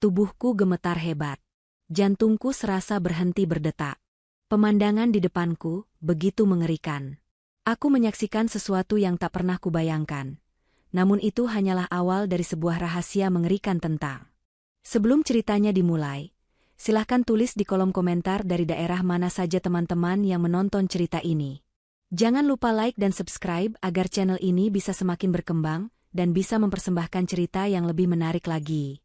Tubuhku gemetar hebat. Jantungku serasa berhenti berdetak. Pemandangan di depanku begitu mengerikan. Aku menyaksikan sesuatu yang tak pernah kubayangkan. Namun itu hanyalah awal dari sebuah rahasia mengerikan tentang. Sebelum ceritanya dimulai, silahkan tulis di kolom komentar dari daerah mana saja teman-teman yang menonton cerita ini. Jangan lupa like dan subscribe agar channel ini bisa semakin berkembang dan bisa mempersembahkan cerita yang lebih menarik lagi.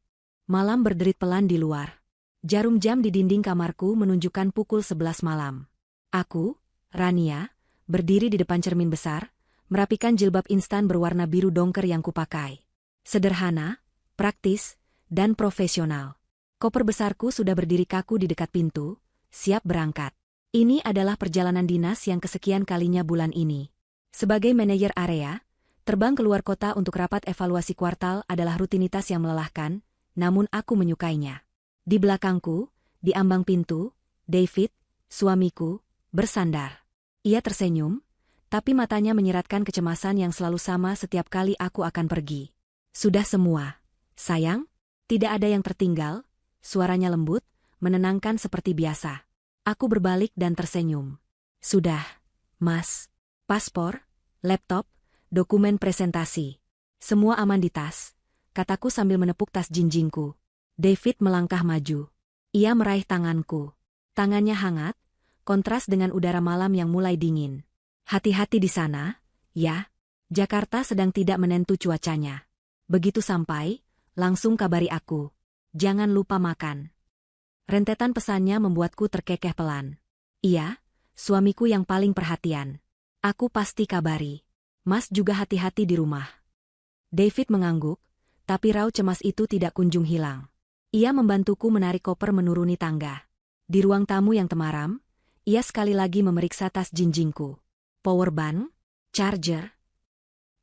Malam berderit pelan di luar. Jarum jam di dinding kamarku menunjukkan pukul 11 malam. Aku, Rania, berdiri di depan cermin besar, merapikan jilbab instan berwarna biru dongker yang kupakai. Sederhana, praktis, dan profesional. Koper besarku sudah berdiri kaku di dekat pintu, siap berangkat. Ini adalah perjalanan dinas yang kesekian kalinya bulan ini. Sebagai manajer area, terbang keluar kota untuk rapat evaluasi kuartal adalah rutinitas yang melelahkan, namun aku menyukainya. Di belakangku, di ambang pintu, David, suamiku, bersandar. Ia tersenyum, tapi matanya menyiratkan kecemasan yang selalu sama setiap kali aku akan pergi. Sudah semua, sayang? Tidak ada yang tertinggal, suaranya lembut, menenangkan seperti biasa. Aku berbalik dan tersenyum. Sudah, Mas. Paspor, laptop, dokumen presentasi. Semua aman di tas, kataku sambil menepuk tas jinjingku. David melangkah maju. Ia meraih tanganku. Tangannya hangat, kontras dengan udara malam yang mulai dingin. Hati-hati di sana, ya. Jakarta sedang tidak menentu cuacanya. Begitu sampai, langsung kabari aku. Jangan lupa makan. Rentetan pesannya membuatku terkekeh pelan. Iya, suamiku yang paling perhatian. Aku pasti kabari. Mas juga hati-hati di rumah. David mengangguk, tapi raut cemas itu tidak kunjung hilang. Ia membantuku menarik koper menuruni tangga. Di ruang tamu yang temaram, ia sekali lagi memeriksa tas jinjingku. Powerbank? Charger?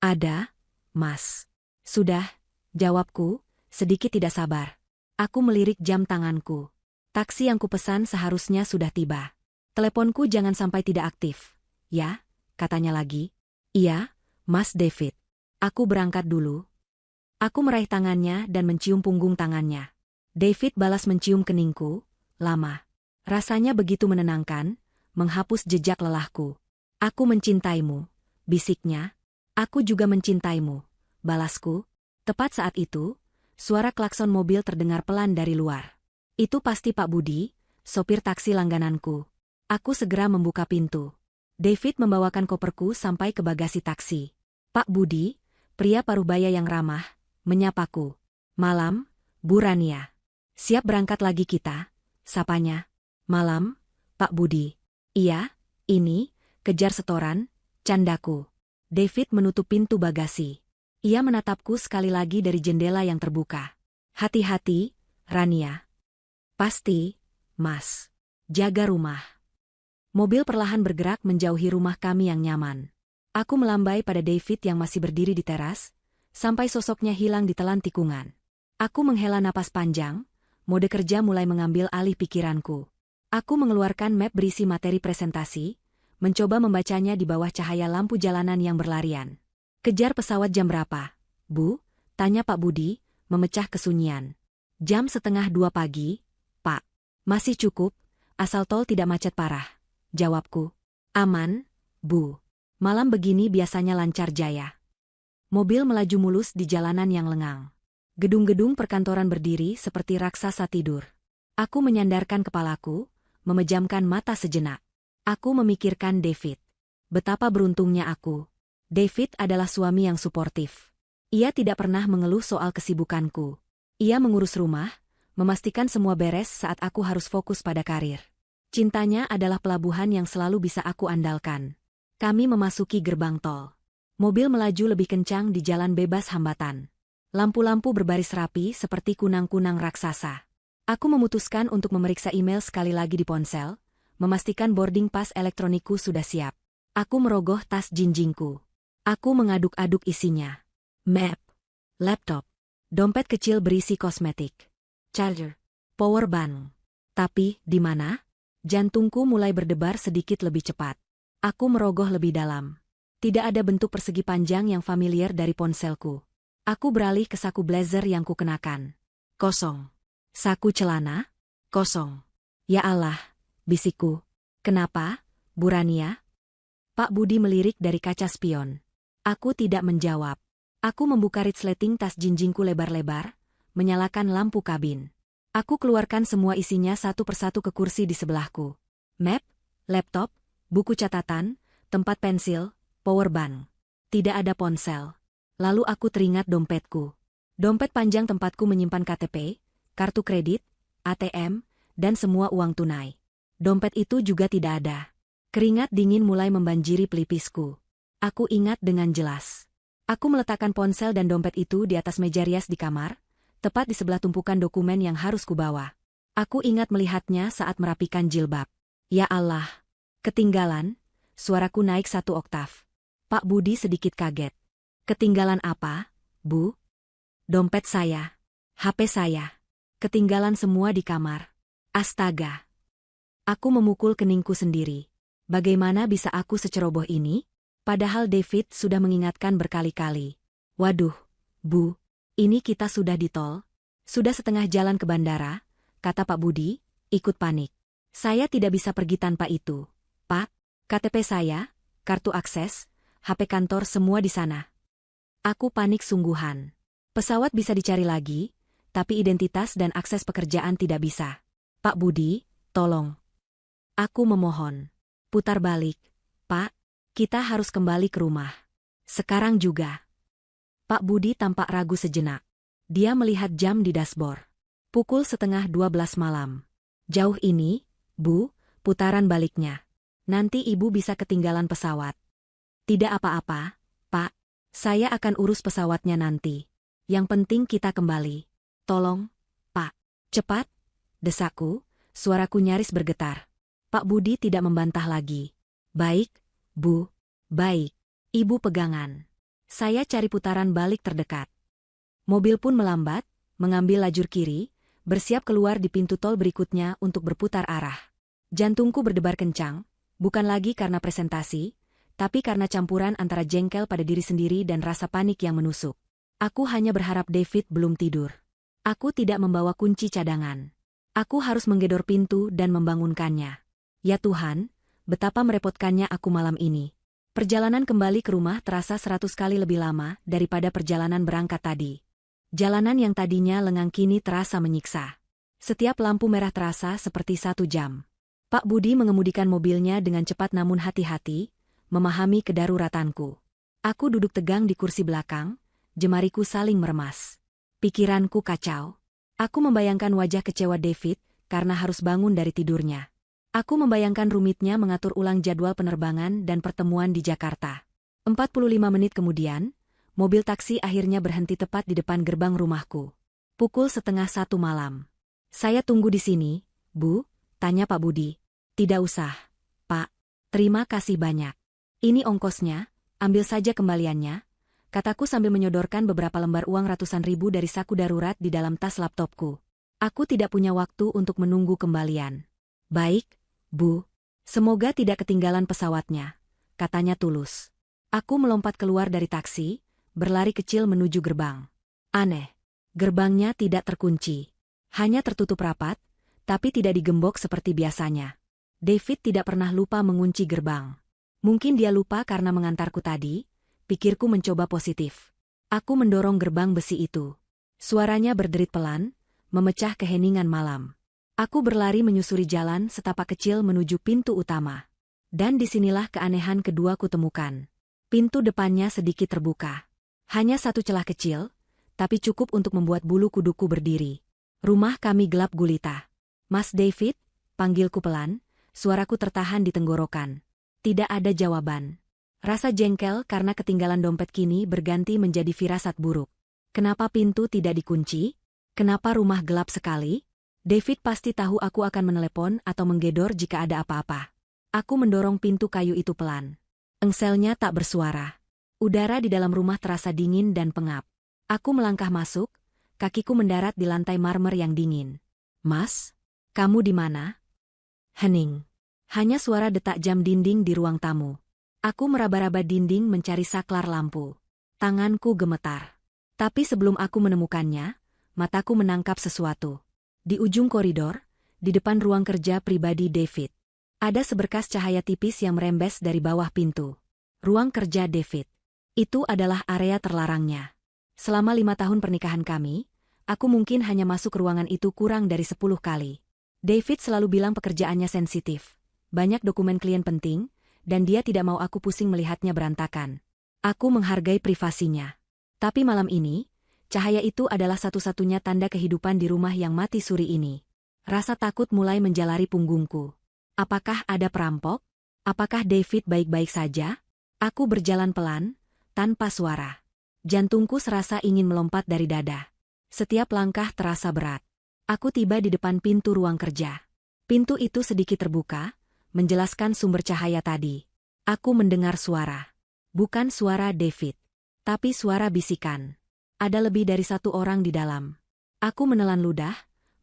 Ada, Mas. Sudah, jawabku, sedikit tidak sabar. Aku melirik jam tanganku. Taksi yang kupesan seharusnya sudah tiba. Teleponku jangan sampai tidak aktif. Ya, katanya lagi. Iya, Mas David. Aku berangkat dulu. Aku meraih tangannya dan mencium punggung tangannya. David balas mencium keningku, lama. Rasanya begitu menenangkan, menghapus jejak lelahku. Aku mencintaimu, bisiknya. Aku juga mencintaimu, balasku. Tepat saat itu, suara klakson mobil terdengar pelan dari luar. Itu pasti Pak Budi, sopir taksi langgananku. Aku segera membuka pintu. David membawakan koperku sampai ke bagasi taksi. Pak Budi, pria parubaya yang ramah, menyapaku. Malam, Bu Rania. Siap berangkat lagi kita, sapanya. Malam, Pak Budi. Iya, ini, kejar setoran, candaku. David menutup pintu bagasi. Ia menatapku sekali lagi dari jendela yang terbuka. Hati-hati, Rania. Pasti, Mas. Jaga rumah. Mobil perlahan bergerak menjauhi rumah kami yang nyaman. Aku melambai pada David yang masih berdiri di teras, sampai sosoknya hilang ditelan tikungan. Aku menghela napas panjang, mode kerja mulai mengambil alih pikiranku. Aku mengeluarkan map berisi materi presentasi, mencoba membacanya di bawah cahaya lampu jalanan yang berlarian. Kejar pesawat jam berapa, Bu? Tanya Pak Budi, memecah kesunyian. Jam 1:30 pagi, Pak. Masih cukup, asal tol tidak macet parah. Jawabku. Aman, Bu. Malam begini biasanya lancar jaya. Mobil melaju mulus di jalanan yang lengang. Gedung-gedung perkantoran berdiri seperti raksasa tidur. Aku menyandarkan kepalaku, memejamkan mata sejenak. Aku memikirkan David. Betapa beruntungnya aku. David adalah suami yang suportif. Ia tidak pernah mengeluh soal kesibukanku. Ia mengurus rumah, memastikan semua beres saat aku harus fokus pada karir. Cintanya adalah pelabuhan yang selalu bisa aku andalkan. Kami memasuki gerbang tol. Mobil melaju lebih kencang di jalan bebas hambatan. Lampu-lampu berbaris rapi seperti kunang-kunang raksasa. Aku memutuskan untuk memeriksa email sekali lagi di ponsel, memastikan boarding pass elektronikku sudah siap. Aku merogoh tas jinjingku. Aku mengaduk-aduk isinya. Map, laptop, dompet kecil berisi kosmetik, charger, powerbank. Tapi, di mana? Jantungku mulai berdebar sedikit lebih cepat. Aku merogoh lebih dalam. Tidak ada bentuk persegi panjang yang familiar dari ponselku. Aku beralih ke saku blazer yang kukenakan. Kosong. Saku celana? Kosong. Ya Allah, bisikku. Kenapa, Bu Rania? Pak Budi melirik dari kaca spion. Aku tidak menjawab. Aku membuka resleting tas jinjingku lebar-lebar, menyalakan lampu kabin. Aku keluarkan semua isinya satu persatu ke kursi di sebelahku. Map, laptop, buku catatan, tempat pensil, powerbank. Tidak ada ponsel. Lalu aku teringat dompetku. Dompet panjang tempatku menyimpan KTP, kartu kredit, ATM, dan semua uang tunai. Dompet itu juga tidak ada. Keringat dingin mulai membanjiri pelipisku. Aku ingat dengan jelas. Aku meletakkan ponsel dan dompet itu di atas meja rias di kamar, tepat di sebelah tumpukan dokumen yang harus kubawa. Aku ingat melihatnya saat merapikan jilbab. Ya Allah! Ketinggalan, suaraku naik 1 oktav. Pak Budi sedikit kaget. Ketinggalan apa, Bu? Dompet saya. HP saya. Ketinggalan semua di kamar. Astaga! Aku memukul keningku sendiri. Bagaimana bisa aku seceroboh ini? Padahal David sudah mengingatkan berkali-kali. Waduh, Bu, ini kita sudah di tol. Sudah setengah jalan ke bandara, kata Pak Budi, ikut panik. Saya tidak bisa pergi tanpa itu. Pak, KTP saya, kartu akses, HP kantor semua di sana. Aku panik sungguhan. Pesawat bisa dicari lagi, tapi identitas dan akses pekerjaan tidak bisa. Pak Budi, tolong. Aku memohon. Putar balik. Pak, kita harus kembali ke rumah. Sekarang juga. Pak Budi tampak ragu sejenak. Dia melihat jam di dashboard. Pukul 11:30 malam. Jauh ini, Bu, putaran baliknya. Nanti Ibu bisa ketinggalan pesawat. Tidak apa-apa, Pak. Saya akan urus pesawatnya nanti. Yang penting kita kembali. Tolong, Pak. Cepat, desakku, suaraku nyaris bergetar. Pak Budi tidak membantah lagi. Baik, Bu. Baik. Ibu pegangan. Saya cari putaran balik terdekat. Mobil pun melambat, mengambil lajur kiri, bersiap keluar di pintu tol berikutnya untuk berputar arah. Jantungku berdebar kencang, bukan lagi karena presentasi, tapi karena campuran antara jengkel pada diri sendiri dan rasa panik yang menusuk. Aku hanya berharap David belum tidur. Aku tidak membawa kunci cadangan. Aku harus menggedor pintu dan membangunkannya. Ya Tuhan, betapa merepotkannya aku malam ini. Perjalanan kembali ke rumah terasa 100 kali lebih lama daripada perjalanan berangkat tadi. Jalanan yang tadinya lengang kini terasa menyiksa. Setiap lampu merah terasa seperti 1 jam. Pak Budi mengemudikan mobilnya dengan cepat namun hati-hati, memahami kedaruratanku. Aku duduk tegang di kursi belakang, jemariku saling meremas. Pikiranku kacau. Aku membayangkan wajah kecewa David karena harus bangun dari tidurnya. Aku membayangkan rumitnya mengatur ulang jadwal penerbangan dan pertemuan di Jakarta. 45 menit kemudian, mobil taksi akhirnya berhenti tepat di depan gerbang rumahku. Pukul 12:30 malam. Saya tunggu di sini, Bu, tanya Pak Budi. Tidak usah, Pak. Terima kasih banyak. Ini ongkosnya, ambil saja kembaliannya, kataku sambil menyodorkan beberapa lembar uang ratusan ribu dari saku darurat di dalam tas laptopku. Aku tidak punya waktu untuk menunggu kembalian. Baik, Bu. Semoga tidak ketinggalan pesawatnya, katanya tulus. Aku melompat keluar dari taksi, berlari kecil menuju gerbang. Aneh. Gerbangnya tidak terkunci. Hanya tertutup rapat, tapi tidak digembok seperti biasanya. David tidak pernah lupa mengunci gerbang. Mungkin dia lupa karena mengantarku tadi, pikirku mencoba positif. Aku mendorong gerbang besi itu. Suaranya berderit pelan, memecah keheningan malam. Aku berlari menyusuri jalan setapak kecil menuju pintu utama. Dan disinilah keanehan kedua kutemukan. Pintu depannya sedikit terbuka. Hanya satu celah kecil, tapi cukup untuk membuat bulu kuduku berdiri. Rumah kami gelap gulita. Mas David, panggilku pelan, suaraku tertahan di tenggorokan. Tidak ada jawaban. Rasa jengkel karena ketinggalan dompet kini berganti menjadi firasat buruk. Kenapa pintu tidak dikunci? Kenapa rumah gelap sekali? David pasti tahu aku akan menelepon atau menggedor jika ada apa-apa. Aku mendorong pintu kayu itu pelan. Engselnya tak bersuara. Udara di dalam rumah terasa dingin dan pengap. Aku melangkah masuk, kakiku mendarat di lantai marmer yang dingin. Mas, kamu di mana? Hening. Hanya suara detak jam dinding di ruang tamu. Aku meraba-raba dinding mencari saklar lampu. Tanganku gemetar. Tapi sebelum aku menemukannya, mataku menangkap sesuatu. Di ujung koridor, di depan ruang kerja pribadi David, ada seberkas cahaya tipis yang merembes dari bawah pintu. Ruang kerja David. Itu adalah area terlarangnya. Selama 5 tahun pernikahan kami, aku mungkin hanya masuk ruangan itu kurang dari 10 kali. David selalu bilang pekerjaannya sensitif. Banyak dokumen klien penting, dan dia tidak mau aku pusing melihatnya berantakan. Aku menghargai privasinya. Tapi malam ini, cahaya itu adalah satu-satunya tanda kehidupan di rumah yang mati suri ini. Rasa takut mulai menjalari punggungku. Apakah ada perampok? Apakah David baik-baik saja? Aku berjalan pelan, tanpa suara. Jantungku serasa ingin melompat dari dada. Setiap langkah terasa berat. Aku tiba di depan pintu ruang kerja. Pintu itu sedikit terbuka, menjelaskan sumber cahaya tadi. Aku mendengar suara. Bukan suara David, tapi suara bisikan. Ada lebih dari satu orang di dalam. Aku menelan ludah,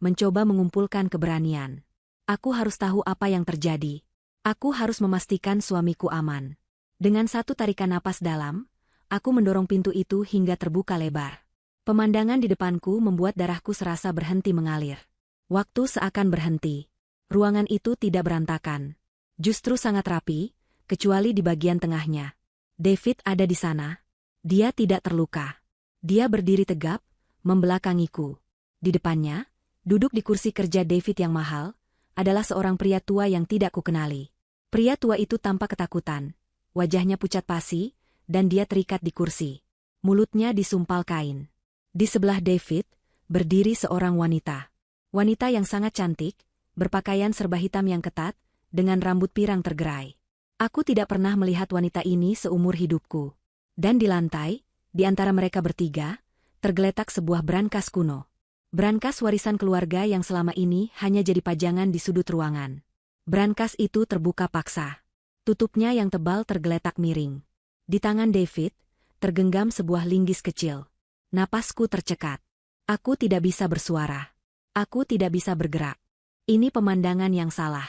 mencoba mengumpulkan keberanian. Aku harus tahu apa yang terjadi. Aku harus memastikan suamiku aman. Dengan satu tarikan napas dalam, aku mendorong pintu itu hingga terbuka lebar. Pemandangan di depanku membuat darahku serasa berhenti mengalir. Waktu seakan berhenti. Ruangan itu tidak berantakan. Justru sangat rapi, kecuali di bagian tengahnya. David ada di sana. Dia tidak terluka. Dia berdiri tegap, membelakangiku. Di depannya, duduk di kursi kerja David yang mahal, adalah seorang pria tua yang tidak kukenali. Pria tua itu tampak ketakutan. Wajahnya pucat pasi, dan dia terikat di kursi. Mulutnya disumpal kain. Di sebelah David, berdiri seorang wanita. Wanita yang sangat cantik, berpakaian serba hitam yang ketat, dengan rambut pirang tergerai. Aku tidak pernah melihat wanita ini seumur hidupku. Dan di lantai, di antara mereka bertiga, tergeletak sebuah brankas kuno. Brankas warisan keluarga yang selama ini hanya jadi pajangan di sudut ruangan. Brankas itu terbuka paksa. Tutupnya yang tebal tergeletak miring. Di tangan David, tergenggam sebuah linggis kecil. Napasku tercekat. Aku tidak bisa bersuara. Aku tidak bisa bergerak. Ini pemandangan yang salah.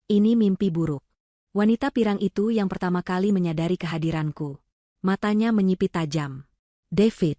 Ini mimpi buruk. Wanita pirang itu yang pertama kali menyadari kehadiranku. Matanya menyipit tajam. David,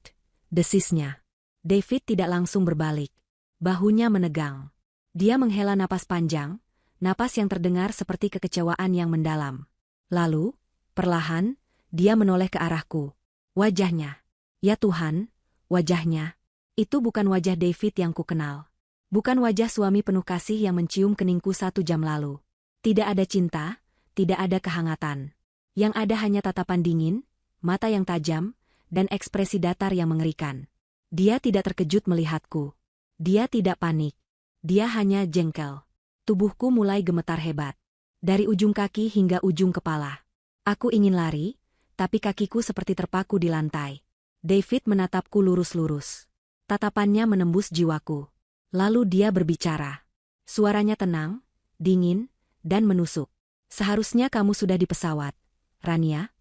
desisnya. David tidak langsung berbalik. Bahunya menegang. Dia menghela napas panjang, napas yang terdengar seperti kekecewaan yang mendalam. Lalu, perlahan, dia menoleh ke arahku. Wajahnya. Ya Tuhan, wajahnya. Itu bukan wajah David yang kukenal. Bukan wajah suami penuh kasih yang mencium keningku 1 jam lalu. Tidak ada cinta, tidak ada kehangatan. Yang ada hanya tatapan dingin, mata yang tajam, dan ekspresi datar yang mengerikan. Dia tidak terkejut melihatku. Dia tidak panik. Dia hanya jengkel. Tubuhku mulai gemetar hebat. Dari ujung kaki hingga ujung kepala. Aku ingin lari, tapi kakiku seperti terpaku di lantai. David menatapku lurus-lurus. Tatapannya menembus jiwaku. Lalu dia berbicara. Suaranya tenang, dingin, dan menusuk. Seharusnya kamu sudah di pesawat, Rania.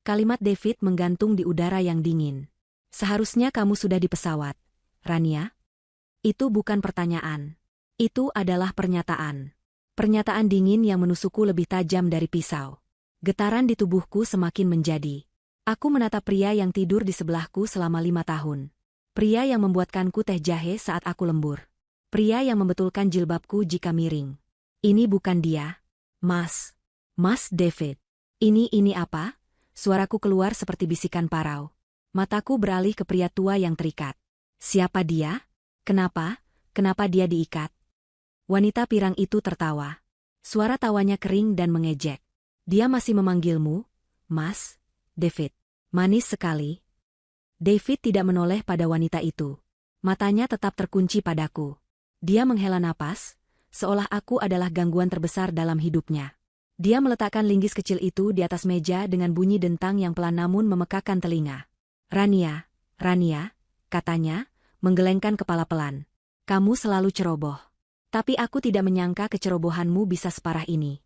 Kalimat David menggantung di udara yang dingin. Seharusnya kamu sudah di pesawat, Rania. Itu bukan pertanyaan. Itu adalah pernyataan. Pernyataan dingin yang menusukku lebih tajam dari pisau. Getaran di tubuhku semakin menjadi. Aku menatap pria yang tidur di sebelahku selama 5 tahun. Pria yang membuatkanku teh jahe saat aku lembur. Pria yang membetulkan jilbabku jika miring. Ini bukan dia. Mas. Mas David. Ini apa? Suaraku keluar seperti bisikan parau. Mataku beralih ke pria tua yang terikat. Siapa dia? Kenapa? Kenapa dia diikat? Wanita pirang itu tertawa. Suara tawanya kering dan mengejek. Dia masih memanggilmu, Mas David. Manis sekali. David tidak menoleh pada wanita itu. Matanya tetap terkunci padaku. Dia menghela napas, seolah aku adalah gangguan terbesar dalam hidupnya. Dia meletakkan linggis kecil itu di atas meja dengan bunyi dentang yang pelan namun memekakan telinga. Rania, katanya, menggelengkan kepala pelan. Kamu selalu ceroboh. Tapi aku tidak menyangka kecerobohanmu bisa separah ini.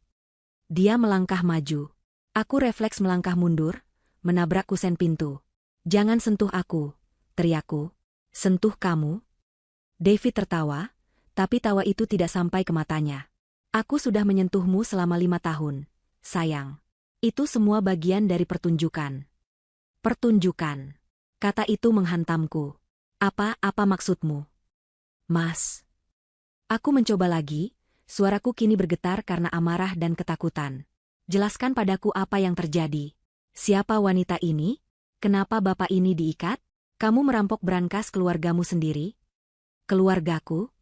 Dia melangkah maju. Aku refleks melangkah mundur, menabrak kusen pintu. Jangan sentuh aku, teriakku. Sentuh kamu? David tertawa, tapi tawa itu tidak sampai ke matanya. Aku sudah menyentuhmu selama 5 tahun, sayang. Itu semua bagian dari pertunjukan. Pertunjukan. Kata itu menghantamku. Apa maksudmu? Mas. Aku mencoba lagi, suaraku kini bergetar karena amarah dan ketakutan. Jelaskan padaku apa yang terjadi. Siapa wanita ini? Kenapa bapak ini diikat? Kamu merampok brankas keluargamu sendiri? Keluargaku?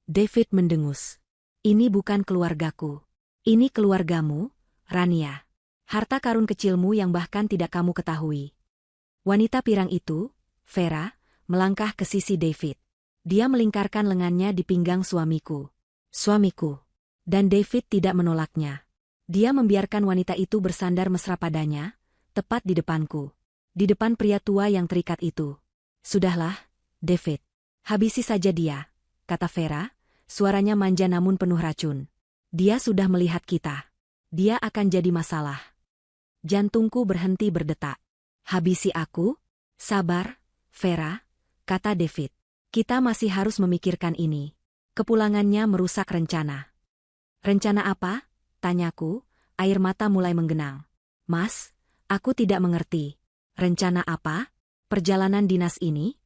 David mendengus. Ini bukan keluargaku. Ini keluargamu, Rania. Harta karun kecilmu yang bahkan tidak kamu ketahui. Wanita pirang itu, Vera, melangkah ke sisi David. Dia melingkarkan lengannya di pinggang suamiku. Suamiku. Dan David tidak menolaknya. Dia membiarkan wanita itu bersandar mesra padanya, tepat di depanku. Di depan pria tua yang terikat itu. Sudahlah, David. Habisi saja dia, kata Vera, suaranya manja namun penuh racun. Dia sudah melihat kita. Dia akan jadi masalah. Jantungku berhenti berdetak. Habisi aku? Sabar, Vera, kata David. Kita masih harus memikirkan ini. Kepulangannya merusak rencana. Rencana apa? Tanyaku, air mata mulai menggenang. Mas, aku tidak mengerti. Rencana apa? Perjalanan dinas ini?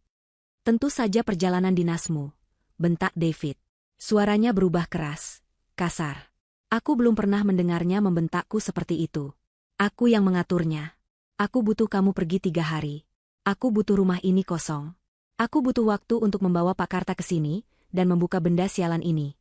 Tentu saja perjalanan dinasmu, bentak David. Suaranya berubah keras, kasar. Aku belum pernah mendengarnya membentakku seperti itu. Aku yang mengaturnya. Aku butuh kamu pergi 3 hari. Aku butuh rumah ini kosong. Aku butuh waktu untuk membawa Pak Karta ke sini dan membuka benda sialan ini.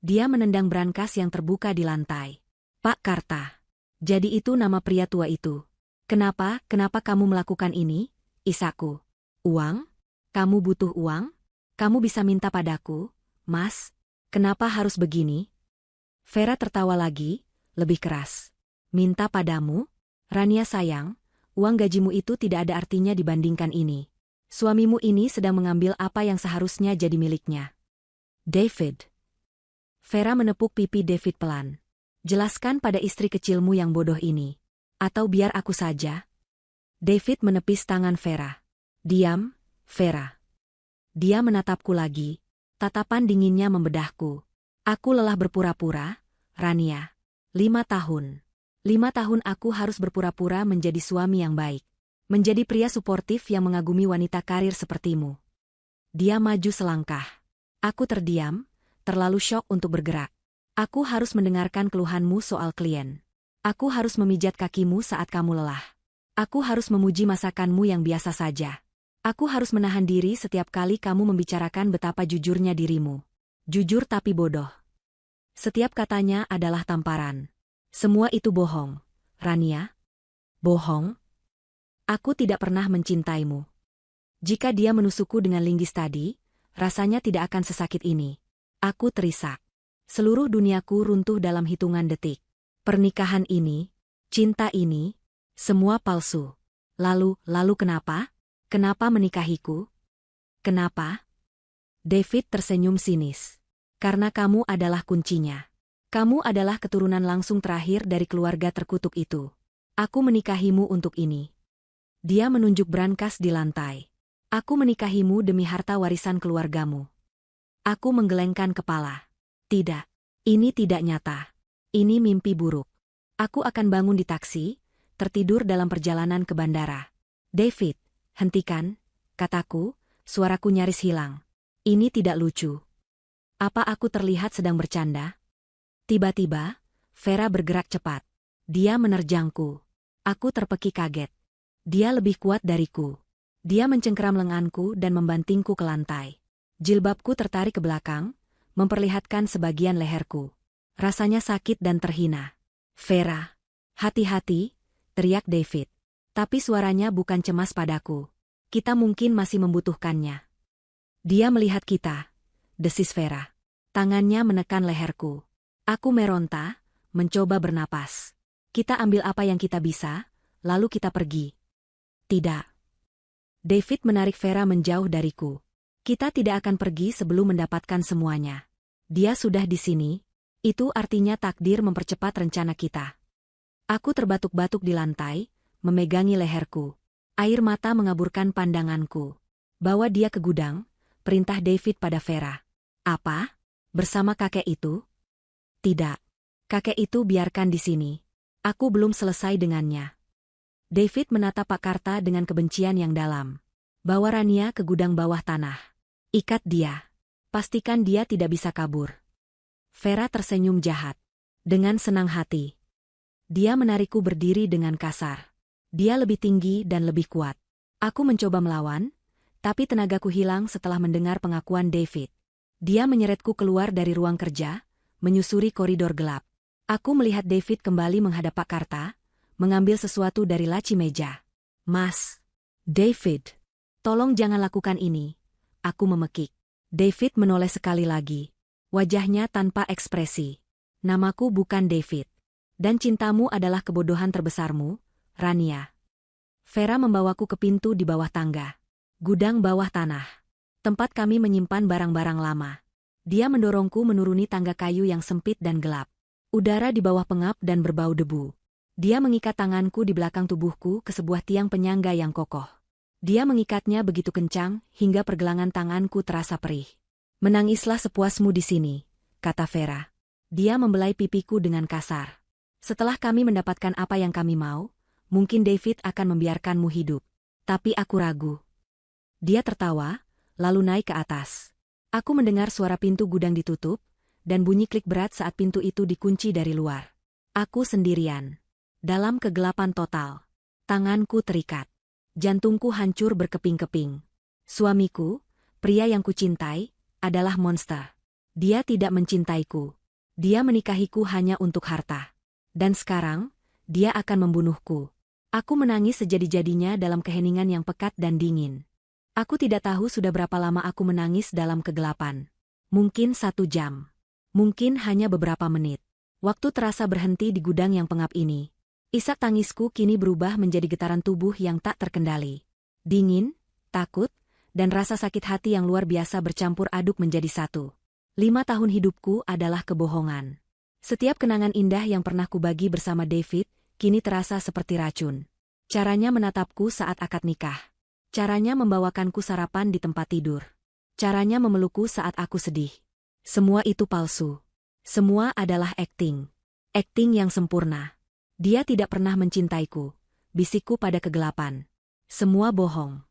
Dia menendang brankas yang terbuka di lantai. Pak Karta. Jadi itu nama pria tua itu. Kenapa kamu melakukan ini, Isaku? Uang? Kamu butuh uang? Kamu bisa minta padaku, Mas? Kenapa harus begini? Vera tertawa lagi, lebih keras. Minta padamu? Rania sayang, uang gajimu itu tidak ada artinya dibandingkan ini. Suamimu ini sedang mengambil apa yang seharusnya jadi miliknya. David. Vera menepuk pipi David pelan. Jelaskan pada istri kecilmu yang bodoh ini. Atau biar aku saja. David menepis tangan Vera. Diam, Vera. Dia menatapku lagi. Tatapan dinginnya membedahku. Aku lelah berpura-pura, Rania. 5 tahun. 5 tahun aku harus berpura-pura menjadi suami yang baik. Menjadi pria suportif yang mengagumi wanita karir sepertimu. Dia maju selangkah. Aku terdiam. Terlalu syok untuk bergerak. Aku harus mendengarkan keluhanmu soal klien. Aku harus memijat kakimu saat kamu lelah. Aku harus memuji masakanmu yang biasa saja. Aku harus menahan diri setiap kali kamu membicarakan betapa jujurnya dirimu. Jujur tapi bodoh. Setiap katanya adalah tamparan. Semua itu bohong, Rania. Bohong? Aku tidak pernah mencintaimu. Jika dia menusukku dengan linggis tadi, rasanya tidak akan sesakit ini. Aku terisak. Seluruh duniaku runtuh dalam hitungan detik. Pernikahan ini, cinta ini, semua palsu. Lalu kenapa? Kenapa menikahiku? Kenapa? David tersenyum sinis. Karena kamu adalah kuncinya. Kamu adalah keturunan langsung terakhir dari keluarga terkutuk itu. Aku menikahimu untuk ini. Dia menunjuk brankas di lantai. Aku menikahimu demi harta warisan keluargamu. Aku menggelengkan kepala. Tidak. Ini tidak nyata. Ini mimpi buruk. Aku akan bangun di taksi, tertidur dalam perjalanan ke bandara. David, hentikan, kataku, suaraku nyaris hilang. Ini tidak lucu. Apa aku terlihat sedang bercanda? Tiba-tiba, Vera bergerak cepat. Dia menerjangku. Aku terpekik kaget. Dia lebih kuat dariku. Dia mencengkeram lenganku dan membantingku ke lantai. Jilbabku tertarik ke belakang, memperlihatkan sebagian leherku. Rasanya sakit dan terhina. Vera, hati-hati, teriak David. Tapi suaranya bukan cemas padaku. Kita mungkin masih membutuhkannya. Dia melihat kita, desis Vera. Tangannya menekan leherku. Aku meronta, mencoba bernapas. Kita ambil apa yang kita bisa, lalu kita pergi. Tidak. David menarik Vera menjauh dariku. Kita tidak akan pergi sebelum mendapatkan semuanya. Dia sudah di sini, itu artinya takdir mempercepat rencana kita. Aku terbatuk-batuk di lantai, memegangi leherku. Air mata mengaburkan pandanganku. Bawa dia ke gudang, perintah David pada Vera. Apa? Bersama kakek itu? Tidak. Kakek itu biarkan di sini. Aku belum selesai dengannya. David menatap Pak Karta dengan kebencian yang dalam. Bawa Rania ke gudang bawah tanah. Ikat dia. Pastikan dia tidak bisa kabur. Vera tersenyum jahat. Dengan senang hati. Dia menarikku berdiri dengan kasar. Dia lebih tinggi dan lebih kuat. Aku mencoba melawan, tapi tenagaku hilang setelah mendengar pengakuan David. Dia menyeretku keluar dari ruang kerja, menyusuri koridor gelap. Aku melihat David kembali menghadap Pak Karta, mengambil sesuatu dari laci meja. Mas. David. Tolong jangan lakukan ini. Aku memekik. David menoleh sekali lagi. Wajahnya tanpa ekspresi. Namaku bukan David. Dan cintamu adalah kebodohan terbesarmu, Rania. Vera membawaku ke pintu di bawah tangga. Gudang bawah tanah. Tempat kami menyimpan barang-barang lama. Dia mendorongku menuruni tangga kayu yang sempit dan gelap. Udara di bawah pengap dan berbau debu. Dia mengikat tanganku di belakang tubuhku ke sebuah tiang penyangga yang kokoh. Dia mengikatnya begitu kencang hingga pergelangan tanganku terasa perih. Menangislah sepuasmu di sini, kata Vera. Dia membelai pipiku dengan kasar. Setelah kami mendapatkan apa yang kami mau, mungkin David akan membiarkanmu hidup. Tapi aku ragu. Dia tertawa, lalu naik ke atas. Aku mendengar suara pintu gudang ditutup, dan bunyi klik berat saat pintu itu dikunci dari luar. Aku sendirian. Dalam kegelapan total. Tanganku terikat. Jantungku hancur berkeping-keping. Suamiku, pria yang kucintai, adalah monster. Dia tidak mencintaiku. Dia menikahiku hanya untuk harta. Dan sekarang, dia akan membunuhku. Aku menangis sejadi-jadinya dalam keheningan yang pekat dan dingin. Aku tidak tahu sudah berapa lama aku menangis dalam kegelapan. Mungkin 1 jam. Mungkin hanya beberapa menit. Waktu terasa berhenti di gudang yang pengap ini. Isak tangisku kini berubah menjadi getaran tubuh yang tak terkendali. Dingin, takut, dan rasa sakit hati yang luar biasa bercampur aduk menjadi satu. 5 tahun hidupku adalah kebohongan. Setiap kenangan indah yang pernah kubagi bersama David, kini terasa seperti racun. Caranya menatapku saat akad nikah. Caranya membawakanku sarapan di tempat tidur. Caranya memelukku saat aku sedih. Semua itu palsu. Semua adalah akting. Akting yang sempurna. Dia tidak pernah mencintaiku. Bisikku pada kegelapan. Semua bohong.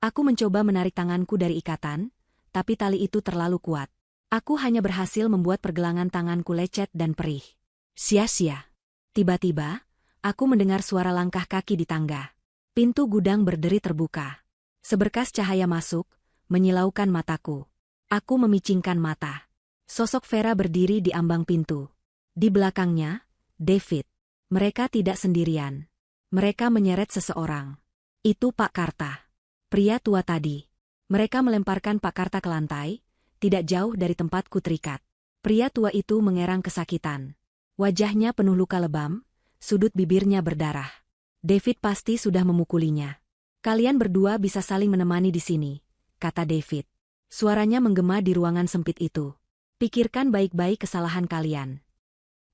Aku mencoba menarik tanganku dari ikatan, tapi tali itu terlalu kuat. Aku hanya berhasil membuat pergelangan tanganku lecet dan perih. Sia-sia. Tiba-tiba, aku mendengar suara langkah kaki di tangga. Pintu gudang berderi terbuka. Seberkas cahaya masuk, menyilaukan mataku. Aku memicingkan mata. Sosok Vera berdiri di ambang pintu. Di belakangnya, David. Mereka tidak sendirian. Mereka menyeret seseorang. Itu Pak Karta. Pria tua tadi. Mereka melemparkan Pak Karta ke lantai, tidak jauh dari tempatku terikat. Pria tua itu mengerang kesakitan. Wajahnya penuh luka lebam, sudut bibirnya berdarah. David pasti sudah memukulinya. Kalian berdua bisa saling menemani di sini, kata David. Suaranya menggema di ruangan sempit itu. Pikirkan baik-baik kesalahan kalian.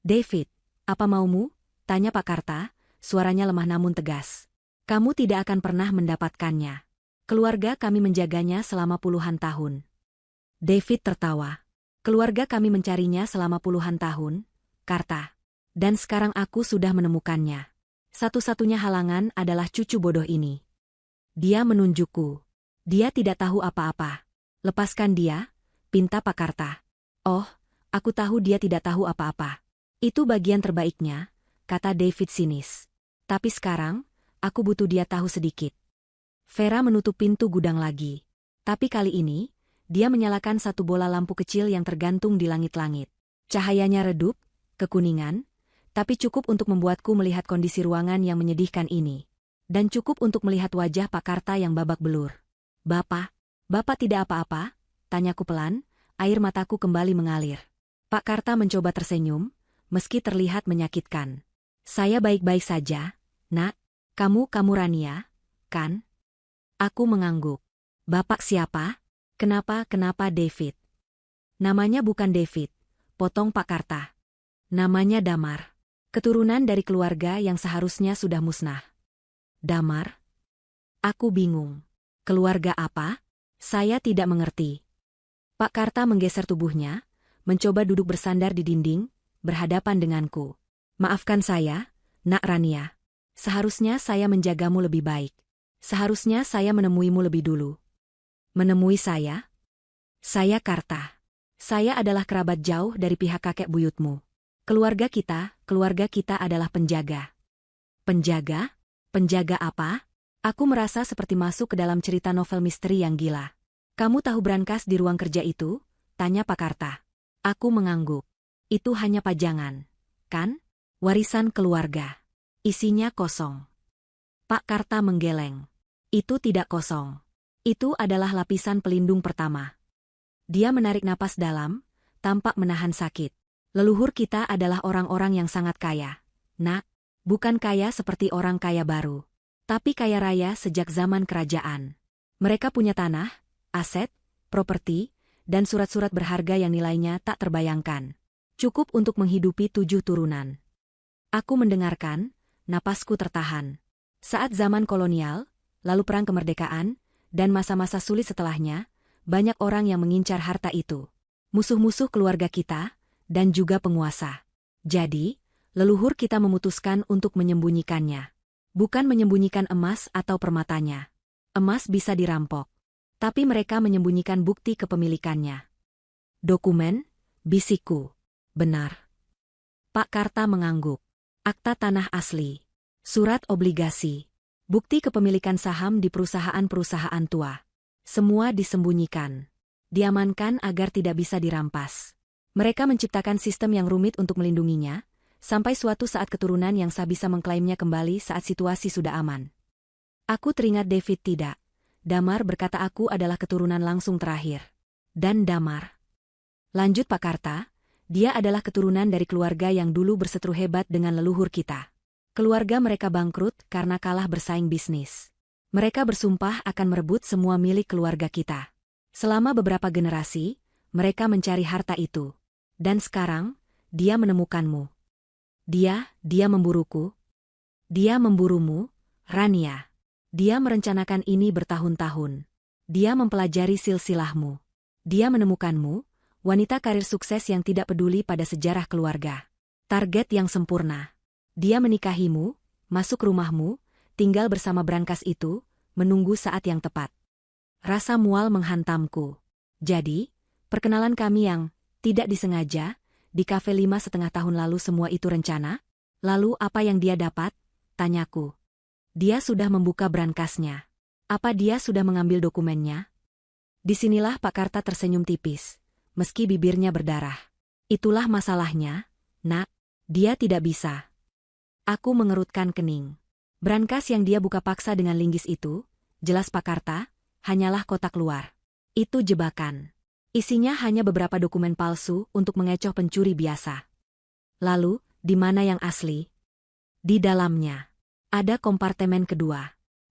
David, apa maumu? Tanya Pak Karta, suaranya lemah namun tegas. Kamu tidak akan pernah mendapatkannya. Keluarga kami menjaganya selama puluhan tahun. David tertawa. Keluarga kami mencarinya selama puluhan tahun, Karta. Dan sekarang aku sudah menemukannya. Satu-satunya halangan adalah cucu bodoh ini. Dia menunjukku. Dia tidak tahu apa-apa. Lepaskan dia, pinta Pak Karta. Oh, aku tahu dia tidak tahu apa-apa. Itu bagian terbaiknya, kata David sinis. Tapi sekarang, aku butuh dia tahu sedikit. Vera menutup pintu gudang lagi. Tapi kali ini, dia menyalakan satu bola lampu kecil yang tergantung di langit-langit. Cahayanya redup, kekuningan, tapi cukup untuk membuatku melihat kondisi ruangan yang menyedihkan ini. Dan cukup untuk melihat wajah Pak Karta yang babak belur. Bapak tidak apa-apa? Tanyaku pelan, air mataku kembali mengalir. Pak Karta mencoba tersenyum, meski terlihat menyakitkan. Saya baik-baik saja, nak. Kamu Rania, kan? Aku mengangguk. Bapak siapa? Kenapa David? Namanya bukan David, potong Pak Karta. Namanya Damar. Keturunan dari keluarga yang seharusnya sudah musnah. Damar? Aku bingung. Keluarga apa? Saya tidak mengerti. Pak Karta menggeser tubuhnya, mencoba duduk bersandar di dinding, berhadapan denganku. Maafkan saya, Nak Rania. Seharusnya saya menjagamu lebih baik. Seharusnya saya menemuimu lebih dulu. Menemui saya? Saya Karta. Saya adalah kerabat jauh dari pihak kakek buyutmu. Keluarga kita adalah penjaga. Penjaga? Penjaga apa? Aku merasa seperti masuk ke dalam cerita novel misteri yang gila. Kamu tahu brankas di ruang kerja itu? Tanya Pak Karta. Aku mengangguk. Itu hanya pajangan, kan? Warisan keluarga. Isinya kosong. Pak Karta menggeleng. Itu tidak kosong. Itu adalah lapisan pelindung pertama. Dia menarik napas dalam, tampak menahan sakit. Leluhur kita adalah orang-orang yang sangat kaya. Nak, bukan kaya seperti orang kaya baru, tapi kaya raya sejak zaman kerajaan. Mereka punya tanah, aset, properti, dan surat-surat berharga yang nilainya tak terbayangkan. Cukup untuk menghidupi 7 turunan. Aku mendengarkan, napasku tertahan. Saat zaman kolonial, lalu perang kemerdekaan, dan masa-masa sulit setelahnya, banyak orang yang mengincar harta itu. Musuh-musuh keluarga kita, dan juga penguasa. Jadi, leluhur kita memutuskan untuk menyembunyikannya. Bukan menyembunyikan emas atau permatanya. Emas bisa dirampok. Tapi mereka menyembunyikan bukti kepemilikannya. Dokumen, bisikku. Benar. Pak Karta mengangguk. Akta tanah asli. Surat obligasi. Bukti kepemilikan saham di perusahaan-perusahaan tua. Semua disembunyikan. Diamankan agar tidak bisa dirampas. Mereka menciptakan sistem yang rumit untuk melindunginya, sampai suatu saat keturunan yang sah bisa mengklaimnya kembali saat situasi sudah aman. Aku teringat David tidak. Damar berkata aku adalah keturunan langsung terakhir. Dan Damar. Lanjut Pak Karta, dia adalah keturunan dari keluarga yang dulu berseteru hebat dengan leluhur kita. Keluarga mereka bangkrut karena kalah bersaing bisnis. Mereka bersumpah akan merebut semua milik keluarga kita. Selama beberapa generasi, mereka mencari harta itu. Dan sekarang, dia menemukanmu. Dia memburuku. Dia memburumu, Rania. Dia merencanakan ini bertahun-tahun. Dia mempelajari silsilahmu. Dia menemukanmu, wanita karir sukses yang tidak peduli pada sejarah keluarga. Target yang sempurna. Dia menikahimu, masuk rumahmu, tinggal bersama brankas itu, menunggu saat yang tepat. Rasa mual menghantamku. Jadi, perkenalan kami yang tidak disengaja, di kafe 5,5 tahun lalu semua itu rencana? Lalu apa yang dia dapat? Tanyaku. Dia sudah membuka brankasnya. Apa dia sudah mengambil dokumennya? Disinilah Pak Karta tersenyum tipis, meski bibirnya berdarah. Itulah masalahnya, nak, dia tidak bisa. Aku mengerutkan kening. Brankas yang dia buka paksa dengan linggis itu, jelas Pak Karta, hanyalah kotak luar. Itu jebakan. Isinya hanya beberapa dokumen palsu untuk mengecoh pencuri biasa. Lalu, di mana yang asli? Di dalamnya. Ada kompartemen kedua.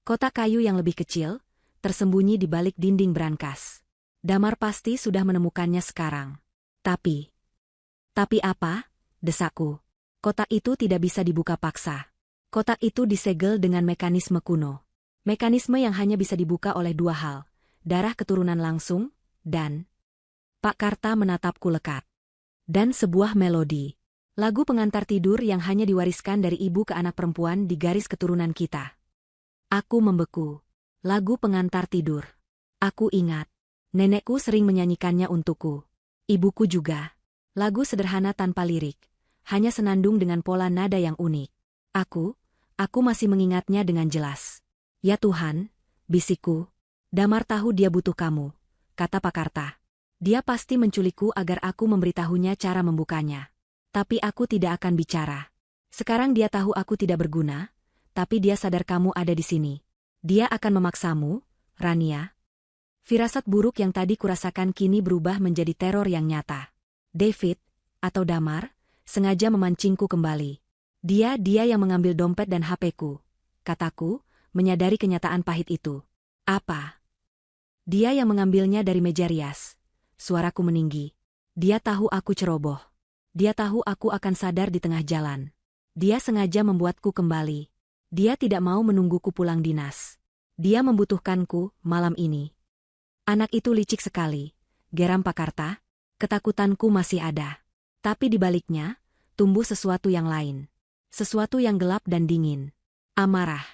Kotak kayu yang lebih kecil, tersembunyi di balik dinding brankas. Damar pasti sudah menemukannya sekarang. Tapi apa? Desakku. Kotak itu tidak bisa dibuka paksa. Kotak itu disegel dengan mekanisme kuno. Mekanisme yang hanya bisa dibuka oleh 2 hal. Darah keturunan langsung, dan... Pak Karta menatapku lekat. Dan sebuah melodi. Lagu pengantar tidur yang hanya diwariskan dari ibu ke anak perempuan di garis keturunan kita. Aku membeku. Lagu pengantar tidur. Aku ingat. Nenekku sering menyanyikannya untukku. Ibuku juga. Lagu sederhana tanpa lirik. Hanya senandung dengan pola nada yang unik. Aku masih mengingatnya dengan jelas. Ya Tuhan, bisikku. Damar tahu dia butuh kamu, kata Pak Karta. Dia pasti menculikku agar aku memberitahunya cara membukanya. Tapi aku tidak akan bicara. Sekarang dia tahu aku tidak berguna, tapi dia sadar kamu ada di sini. Dia akan memaksamu, Rania. Firasat buruk yang tadi kurasakan kini berubah menjadi teror yang nyata. David, atau Damar, sengaja memancingku kembali. Dia yang mengambil dompet dan HP-ku, kataku, menyadari kenyataan pahit itu. Apa? Dia yang mengambilnya dari meja rias. Suaraku meninggi. Dia tahu aku ceroboh. Dia tahu aku akan sadar di tengah jalan. Dia sengaja membuatku kembali. Dia tidak mau menungguku pulang dinas. Dia membutuhkanku malam ini. Anak itu licik sekali. Geram Pak Karta. Ketakutanku masih ada. Tapi di baliknya, tumbuh sesuatu yang lain. Sesuatu yang gelap dan dingin. Amarah.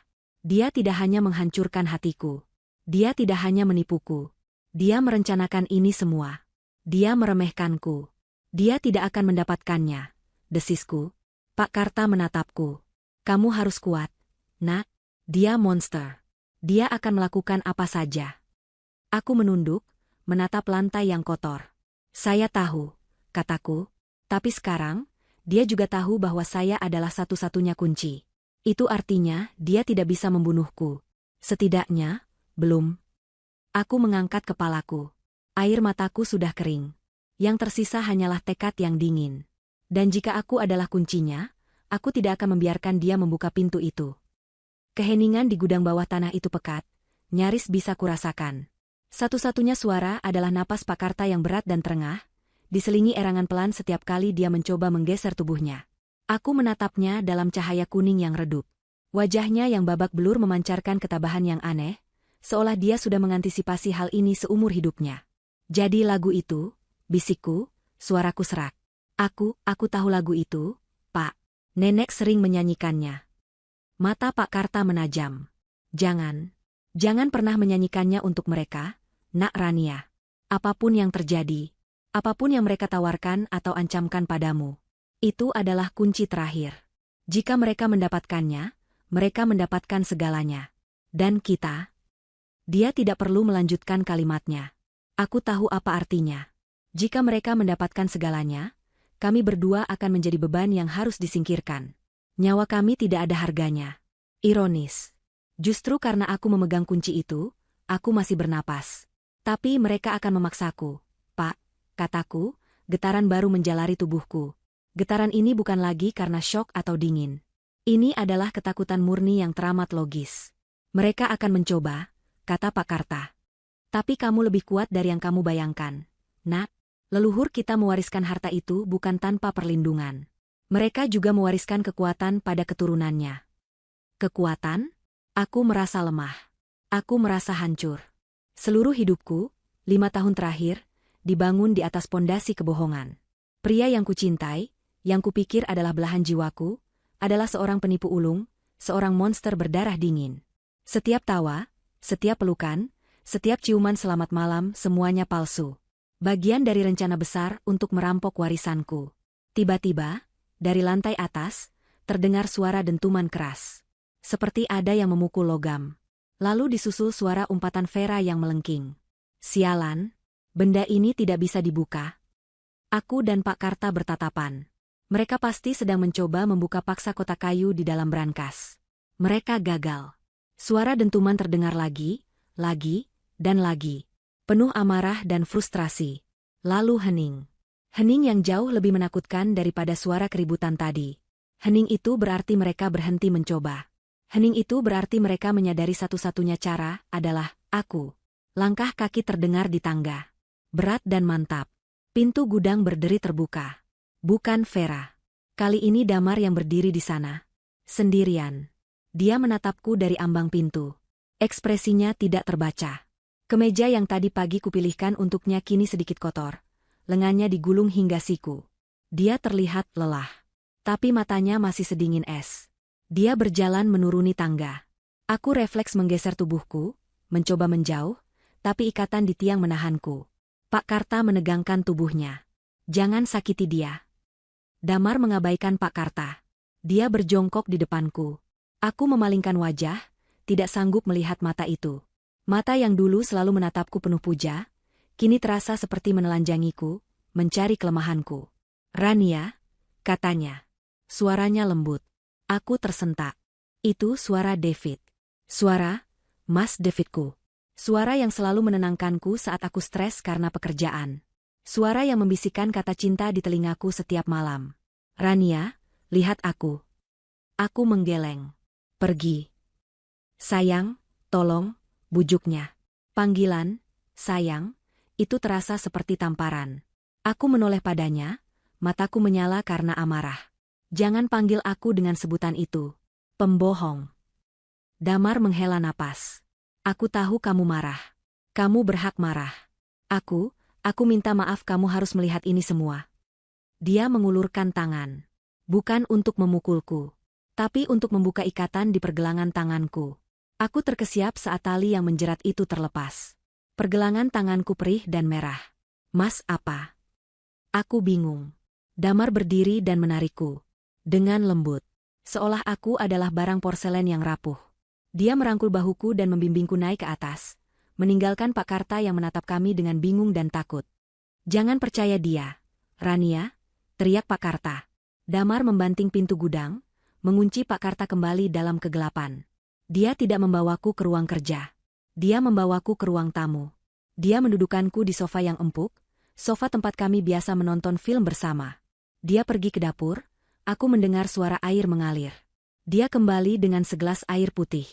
Dia tidak hanya menghancurkan hatiku. Dia tidak hanya menipuku. Dia merencanakan ini semua. Dia meremehkanku. Dia tidak akan mendapatkannya. Desisku. Pak Karta menatapku. Kamu harus kuat, nak. Dia monster. Dia akan melakukan apa saja. Aku menunduk, menatap lantai yang kotor. Saya tahu, kataku. Tapi sekarang, dia juga tahu bahwa saya adalah satu-satunya kunci. Itu artinya dia tidak bisa membunuhku. Setidaknya, belum. Aku mengangkat kepalaku. Air mataku sudah kering. Yang tersisa hanyalah tekad yang dingin. Dan jika aku adalah kuncinya, aku tidak akan membiarkan dia membuka pintu itu. Keheningan di gudang bawah tanah itu pekat, nyaris bisa kurasakan. Satu-satunya suara adalah napas Pak Karta yang berat dan terengah, diselingi erangan pelan setiap kali dia mencoba menggeser tubuhnya. Aku menatapnya dalam cahaya kuning yang redup. Wajahnya yang babak belur memancarkan ketabahan yang aneh, seolah dia sudah mengantisipasi hal ini seumur hidupnya. Jadi lagu itu, bisikku, suaraku serak. Aku tahu lagu itu, Pak. Nenek sering menyanyikannya. Mata Pak Karta menajam. Jangan pernah menyanyikannya untuk mereka, Nak Rania. Apapun yang terjadi, apapun yang mereka tawarkan atau ancamkan padamu, itu adalah kunci terakhir. Jika mereka mendapatkannya, mereka mendapatkan segalanya. Dan kita? Dia tidak perlu melanjutkan kalimatnya. Aku tahu apa artinya. Jika mereka mendapatkan segalanya, kami berdua akan menjadi beban yang harus disingkirkan. Nyawa kami tidak ada harganya. Ironis. Justru karena aku memegang kunci itu, aku masih bernapas. Tapi mereka akan memaksaku. Pak, kataku, getaran baru menjalari tubuhku. Getaran ini bukan lagi karena syok atau dingin. Ini adalah ketakutan murni yang teramat logis. Mereka akan mencoba, kata Pak Karta. Tapi kamu lebih kuat dari yang kamu bayangkan. Nak, leluhur kita mewariskan harta itu bukan tanpa perlindungan. Mereka juga mewariskan kekuatan pada keturunannya. Kekuatan? Aku merasa lemah. Aku merasa hancur. Seluruh hidupku, 5 tahun terakhir, dibangun di atas pondasi kebohongan. Pria yang kucintai, yang kupikir adalah belahan jiwaku, adalah seorang penipu ulung, seorang monster berdarah dingin. Setiap tawa, setiap pelukan, setiap ciuman selamat malam semuanya palsu. Bagian dari rencana besar untuk merampok warisanku. Tiba-tiba, dari lantai atas, terdengar suara dentuman keras. Seperti ada yang memukul logam. Lalu disusul suara umpatan Vera yang melengking. Sialan, benda ini tidak bisa dibuka. Aku dan Pak Karta bertatapan. Mereka pasti sedang mencoba membuka paksa kotak kayu di dalam brankas. Mereka gagal. Suara dentuman terdengar lagi, dan lagi. Penuh amarah dan frustrasi. Lalu hening. Hening yang jauh lebih menakutkan daripada suara keributan tadi. Hening itu berarti mereka berhenti mencoba. Hening itu berarti mereka menyadari satu-satunya cara adalah aku. Langkah kaki terdengar di tangga. Berat dan mantap. Pintu gudang berderi terbuka. Bukan Vera. Kali ini Damar yang berdiri di sana. Sendirian. Dia menatapku dari ambang pintu. Ekspresinya tidak terbaca. Kemeja yang tadi pagi kupilihkan untuknya kini sedikit kotor. Lengannya digulung hingga siku. Dia terlihat lelah. Tapi matanya masih sedingin es. Dia berjalan menuruni tangga. Aku refleks menggeser tubuhku, mencoba menjauh, tapi ikatan di tiang menahanku. Pak Karta menegangkan tubuhnya. Jangan sakiti dia. Damar mengabaikan Pak Karta. Dia berjongkok di depanku. Aku memalingkan wajah, tidak sanggup melihat mata itu. Mata yang dulu selalu menatapku penuh puja, kini terasa seperti menelanjangiku, mencari kelemahanku. Rania, katanya. Suaranya lembut. Aku tersentak. Itu suara David. Suara Mas Davidku. Suara yang selalu menenangkanku saat aku stres karena pekerjaan. Suara yang membisikkan kata cinta di telingaku setiap malam. Rania, lihat aku. Aku menggeleng. Pergi. Sayang, tolong. Bujuknya. Panggilan, sayang, itu terasa seperti tamparan. Aku menoleh padanya, mataku menyala karena amarah. Jangan panggil aku dengan sebutan itu. Pembohong. Damar menghela napas. Aku tahu kamu marah. Kamu berhak marah. Aku minta maaf kamu harus melihat ini semua. Dia mengulurkan tangan. Bukan untuk memukulku, tapi untuk membuka ikatan di pergelangan tanganku. Aku terkesiap saat tali yang menjerat itu terlepas. Pergelangan tanganku perih dan merah. Mas, apa? Aku bingung. Damar berdiri dan menarikku. Dengan lembut. Seolah aku adalah barang porselen yang rapuh. Dia merangkul bahuku dan membimbingku naik ke atas, meninggalkan Pak Karta yang menatap kami dengan bingung dan takut. Jangan percaya dia, Rania, teriak Pak Karta. Damar membanting pintu gudang, mengunci Pak Karta kembali dalam kegelapan. Dia tidak membawaku ke ruang kerja. Dia membawaku ke ruang tamu. Dia mendudukanku di sofa yang empuk, sofa tempat kami biasa menonton film bersama. Dia pergi ke dapur, aku mendengar suara air mengalir. Dia kembali dengan segelas air putih.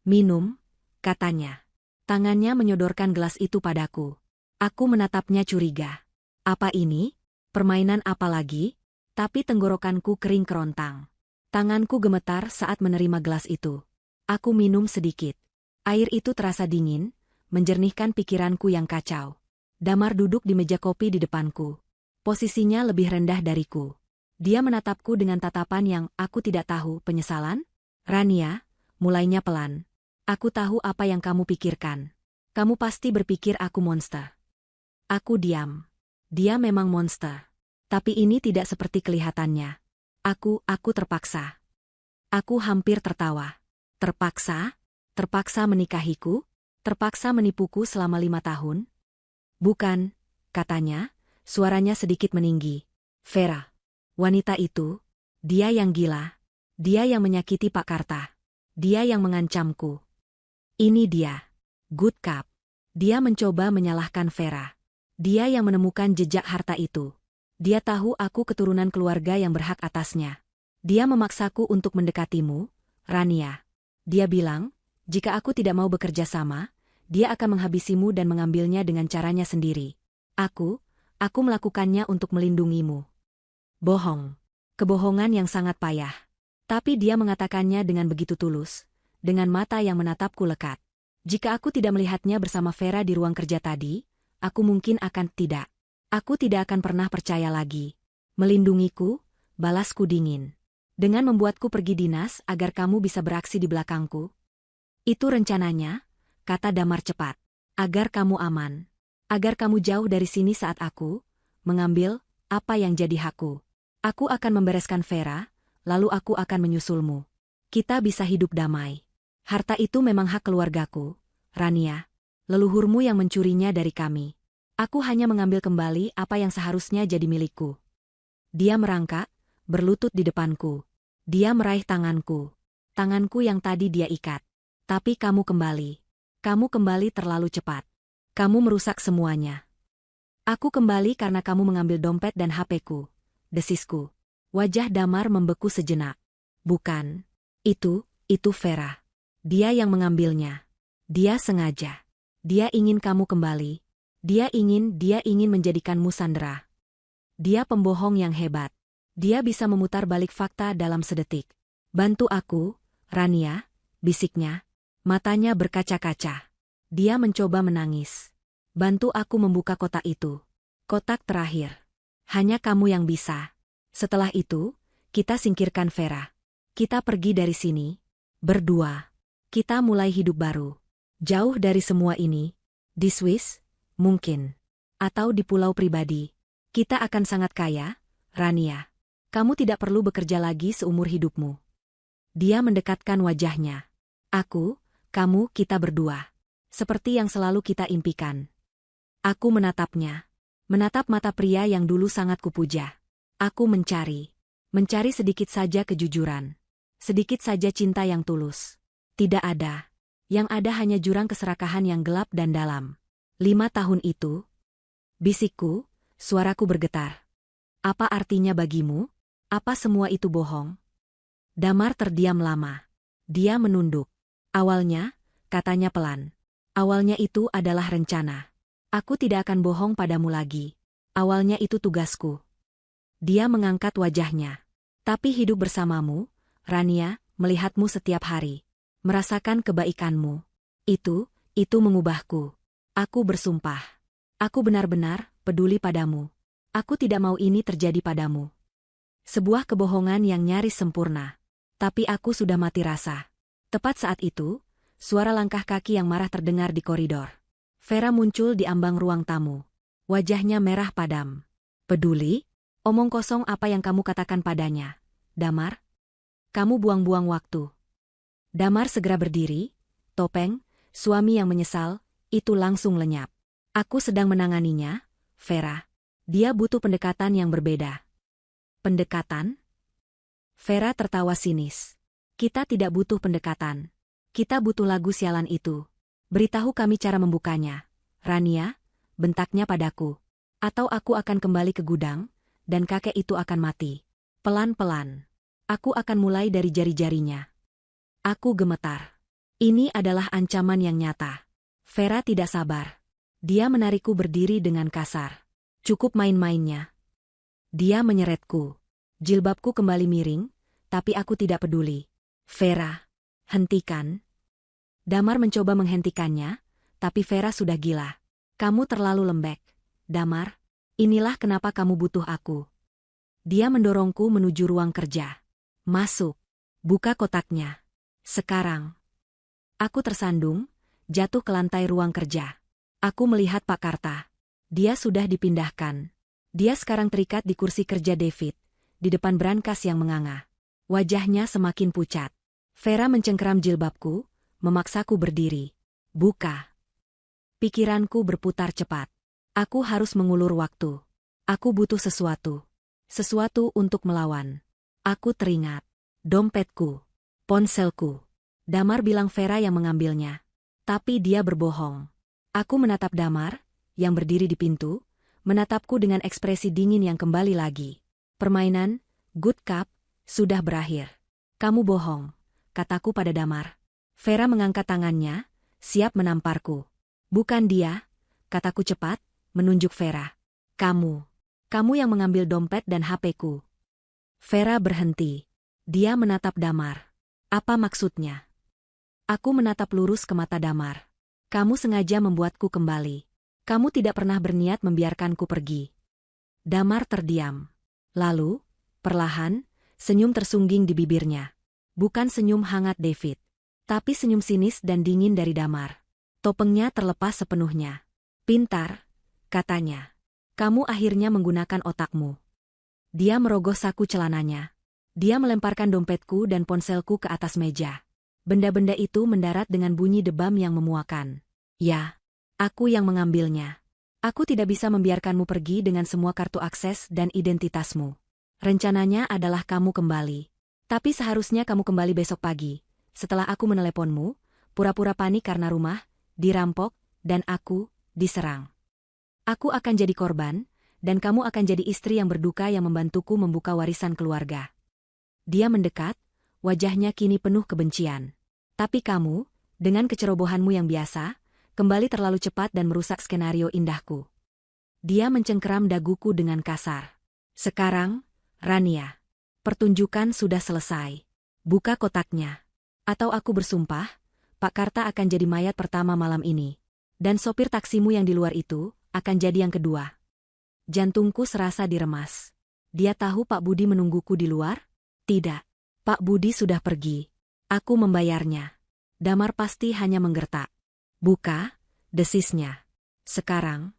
Minum, katanya. Tangannya menyodorkan gelas itu padaku. Aku menatapnya curiga. Apa ini? Permainan apa lagi? Tapi tenggorokanku kering kerontang. Tanganku gemetar saat menerima gelas itu. Aku minum sedikit. Air itu terasa dingin, menjernihkan pikiranku yang kacau. Damar duduk di meja kopi di depanku. Posisinya lebih rendah dariku. Dia menatapku dengan tatapan yang aku tidak tahu. Penyesalan? Rania, mulainya pelan. Aku tahu apa yang kamu pikirkan. Kamu pasti berpikir aku monster. Aku diam. Dia memang monster. Tapi ini tidak seperti kelihatannya. Aku terpaksa. Aku hampir tertawa. Terpaksa? Terpaksa menikahiku? Terpaksa menipuku selama 5 tahun? Bukan, katanya, suaranya sedikit meninggi. Vera. Wanita itu, dia yang gila. Dia yang menyakiti Pak Karta. Dia yang mengancamku. Ini dia. Good Cup. Dia mencoba menyalahkan Vera. Dia yang menemukan jejak harta itu. Dia tahu aku keturunan keluarga yang berhak atasnya. Dia memaksaku untuk mendekatimu, Rania. Dia bilang, jika aku tidak mau bekerja sama, dia akan menghabisimu dan mengambilnya dengan caranya sendiri. Aku melakukannya untuk melindungimu. Bohong. Kebohongan yang sangat payah. Tapi dia mengatakannya dengan begitu tulus, dengan mata yang menatapku lekat. Jika aku tidak melihatnya bersama Vera di ruang kerja tadi, aku mungkin akan tidak. Aku tidak akan pernah percaya lagi. Melindungiku, balasku dingin. Dengan membuatku pergi dinas agar kamu bisa beraksi di belakangku. Itu rencananya, kata Damar cepat. Agar kamu aman. Agar kamu jauh dari sini saat aku mengambil apa yang jadi hakku. Aku akan membereskan Vera, lalu aku akan menyusulmu. Kita bisa hidup damai. Harta itu memang hak keluargaku, Rania. Leluhurmu yang mencurinya dari kami. Aku hanya mengambil kembali apa yang seharusnya jadi milikku. Dia merangkak, berlutut di depanku. Dia meraih tanganku. Tanganku yang tadi dia ikat. Tapi kamu kembali. Kamu kembali terlalu cepat. Kamu merusak semuanya. Aku kembali karena kamu mengambil dompet dan HP-ku. Desisku. Wajah Damar membeku sejenak. Bukan. Itu Vera. Dia yang mengambilnya. Dia sengaja. Dia ingin kamu kembali. Dia ingin menjadikanmu sandera. Dia pembohong yang hebat. Dia bisa memutar balik fakta dalam sedetik. Bantu aku, Rania, bisiknya. Matanya berkaca-kaca. Dia mencoba menangis. Bantu aku membuka kotak itu. Kotak terakhir. Hanya kamu yang bisa. Setelah itu, kita singkirkan Vera. Kita pergi dari sini. Berdua. Kita mulai hidup baru. Jauh dari semua ini. Di Swiss, mungkin. Atau di pulau pribadi. Kita akan sangat kaya, Rania. Kamu tidak perlu bekerja lagi seumur hidupmu. Dia mendekatkan wajahnya. Kamu, kita berdua. Seperti yang selalu kita impikan. Aku menatapnya. Menatap mata pria yang dulu sangat kupuja. Aku mencari sedikit saja kejujuran. Sedikit saja cinta yang tulus. Tidak ada. Yang ada hanya jurang keserakahan yang gelap dan dalam. 5 tahun itu. Bisikku, suaraku bergetar. Apa artinya bagimu? Apa semua itu bohong? Damar terdiam lama. Dia menunduk. Awalnya, katanya pelan. Awalnya itu adalah rencana. Aku tidak akan bohong padamu lagi. Awalnya itu tugasku. Dia mengangkat wajahnya. Tapi hidup bersamamu, Rania, melihatmu setiap hari. Merasakan kebaikanmu. Itu mengubahku. Aku bersumpah. Aku benar-benar peduli padamu. Aku tidak mau ini terjadi padamu. Sebuah kebohongan yang nyaris sempurna. Tapi aku sudah mati rasa. Tepat saat itu, suara langkah kaki yang marah terdengar di koridor. Vera muncul di ambang ruang tamu. Wajahnya merah padam. Peduli? Omong kosong apa yang kamu katakan padanya, Damar? Kamu buang-buang waktu. Damar segera berdiri. Topeng, suami yang menyesal, itu langsung lenyap. Aku sedang menanganinya, Vera. Dia butuh pendekatan yang berbeda. Pendekatan? Vera tertawa sinis. Kita tidak butuh pendekatan. Kita butuh lagu sialan itu. Beritahu kami cara membukanya. Rania, bentaknya padaku. Atau aku akan kembali ke gudang, dan kakek itu akan mati. Pelan-pelan. Aku akan mulai dari jari-jarinya. Aku gemetar. Ini adalah ancaman yang nyata. Vera tidak sabar. Dia menarikku berdiri dengan kasar. Cukup main-mainnya. Dia menyeretku. Jilbabku kembali miring, tapi aku tidak peduli. Vera, hentikan. Damar mencoba menghentikannya, tapi Vera sudah gila. Kamu terlalu lembek, Damar. Inilah kenapa kamu butuh aku. Dia mendorongku menuju ruang kerja. Masuk. Buka kotaknya. Sekarang. Aku tersandung, jatuh ke lantai ruang kerja. Aku melihat Pak Karta. Dia sudah dipindahkan. Dia sekarang terikat di kursi kerja David, di depan brankas yang menganga. Wajahnya semakin pucat. Vera mencengkeram jilbabku, memaksaku berdiri. Buka. Pikiranku berputar cepat. Aku harus mengulur waktu. Aku butuh sesuatu. Sesuatu untuk melawan. Aku teringat. Dompetku. Ponselku. Damar bilang Vera yang mengambilnya. Tapi dia berbohong. Aku menatap Damar, yang berdiri di pintu, menatapku dengan ekspresi dingin yang kembali lagi. Permainan, Good Cup, sudah berakhir. Kamu bohong, kataku pada Damar. Vera mengangkat tangannya, siap menamparku. Bukan dia, kataku cepat, menunjuk Vera. Kamu yang mengambil dompet dan HP-ku. Vera berhenti. Dia menatap Damar. Apa maksudnya? Aku menatap lurus ke mata Damar. Kamu sengaja membuatku kembali. Kamu tidak pernah berniat membiarkanku pergi. Damar terdiam. Lalu, perlahan, senyum tersungging di bibirnya. Bukan senyum hangat David, tapi senyum sinis dan dingin dari Damar. Topengnya terlepas sepenuhnya. Pintar, katanya. Kamu akhirnya menggunakan otakmu. Dia merogoh saku celananya. Dia melemparkan dompetku dan ponselku ke atas meja. Benda-benda itu mendarat dengan bunyi debam yang memuakan. Ya, aku yang mengambilnya. Aku tidak bisa membiarkanmu pergi dengan semua kartu akses dan identitasmu. Rencananya adalah kamu kembali. Tapi seharusnya kamu kembali besok pagi. Setelah aku meneleponmu, pura-pura panik karena rumah dirampok, dan aku diserang. Aku akan jadi korban, dan kamu akan jadi istri yang berduka yang membantuku membuka warisan keluarga. Dia mendekat, wajahnya kini penuh kebencian. Tapi kamu, dengan kecerobohanmu yang biasa, kembali terlalu cepat dan merusak skenario indahku. Dia mencengkeram daguku dengan kasar. Sekarang, Rania, pertunjukan sudah selesai. Buka kotaknya. Atau aku bersumpah, Pak Karta akan jadi mayat pertama malam ini. Dan sopir taksimu yang di luar itu, akan jadi yang kedua. Jantungku serasa diremas. Dia tahu Pak Budi menungguku di luar? Tidak. Pak Budi sudah pergi. Aku membayarnya. Damar pasti hanya menggertak. Buka, desisnya. Sekarang.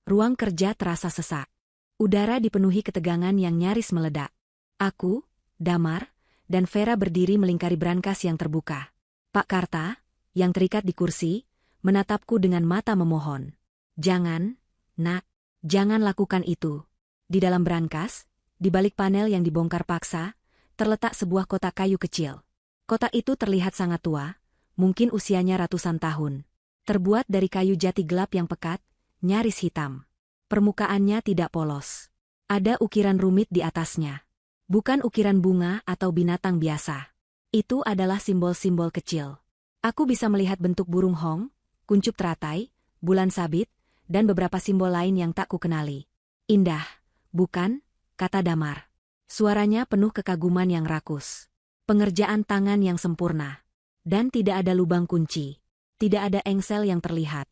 Ruang kerja terasa sesak. Udara dipenuhi ketegangan yang nyaris meledak. Aku, Damar, dan Vera berdiri melingkari brankas yang terbuka. Pak Karta, yang terikat di kursi, menatapku dengan mata memohon. Jangan, nak, jangan lakukan itu. Di dalam brankas, di balik panel yang dibongkar paksa, terletak sebuah kotak kayu kecil. Kotak itu terlihat sangat tua, mungkin usianya ratusan tahun. Terbuat dari kayu jati gelap yang pekat, nyaris hitam. Permukaannya tidak polos. Ada ukiran rumit di atasnya. Bukan ukiran bunga atau binatang biasa. Itu adalah simbol-simbol kecil. Aku bisa melihat bentuk burung hong, kuncup teratai, bulan sabit, dan beberapa simbol lain yang tak kukenali. Indah, bukan? Kata Damar. Suaranya penuh kekaguman yang rakus. Pengerjaan tangan yang sempurna. Dan tidak ada lubang kunci. Tidak ada engsel yang terlihat.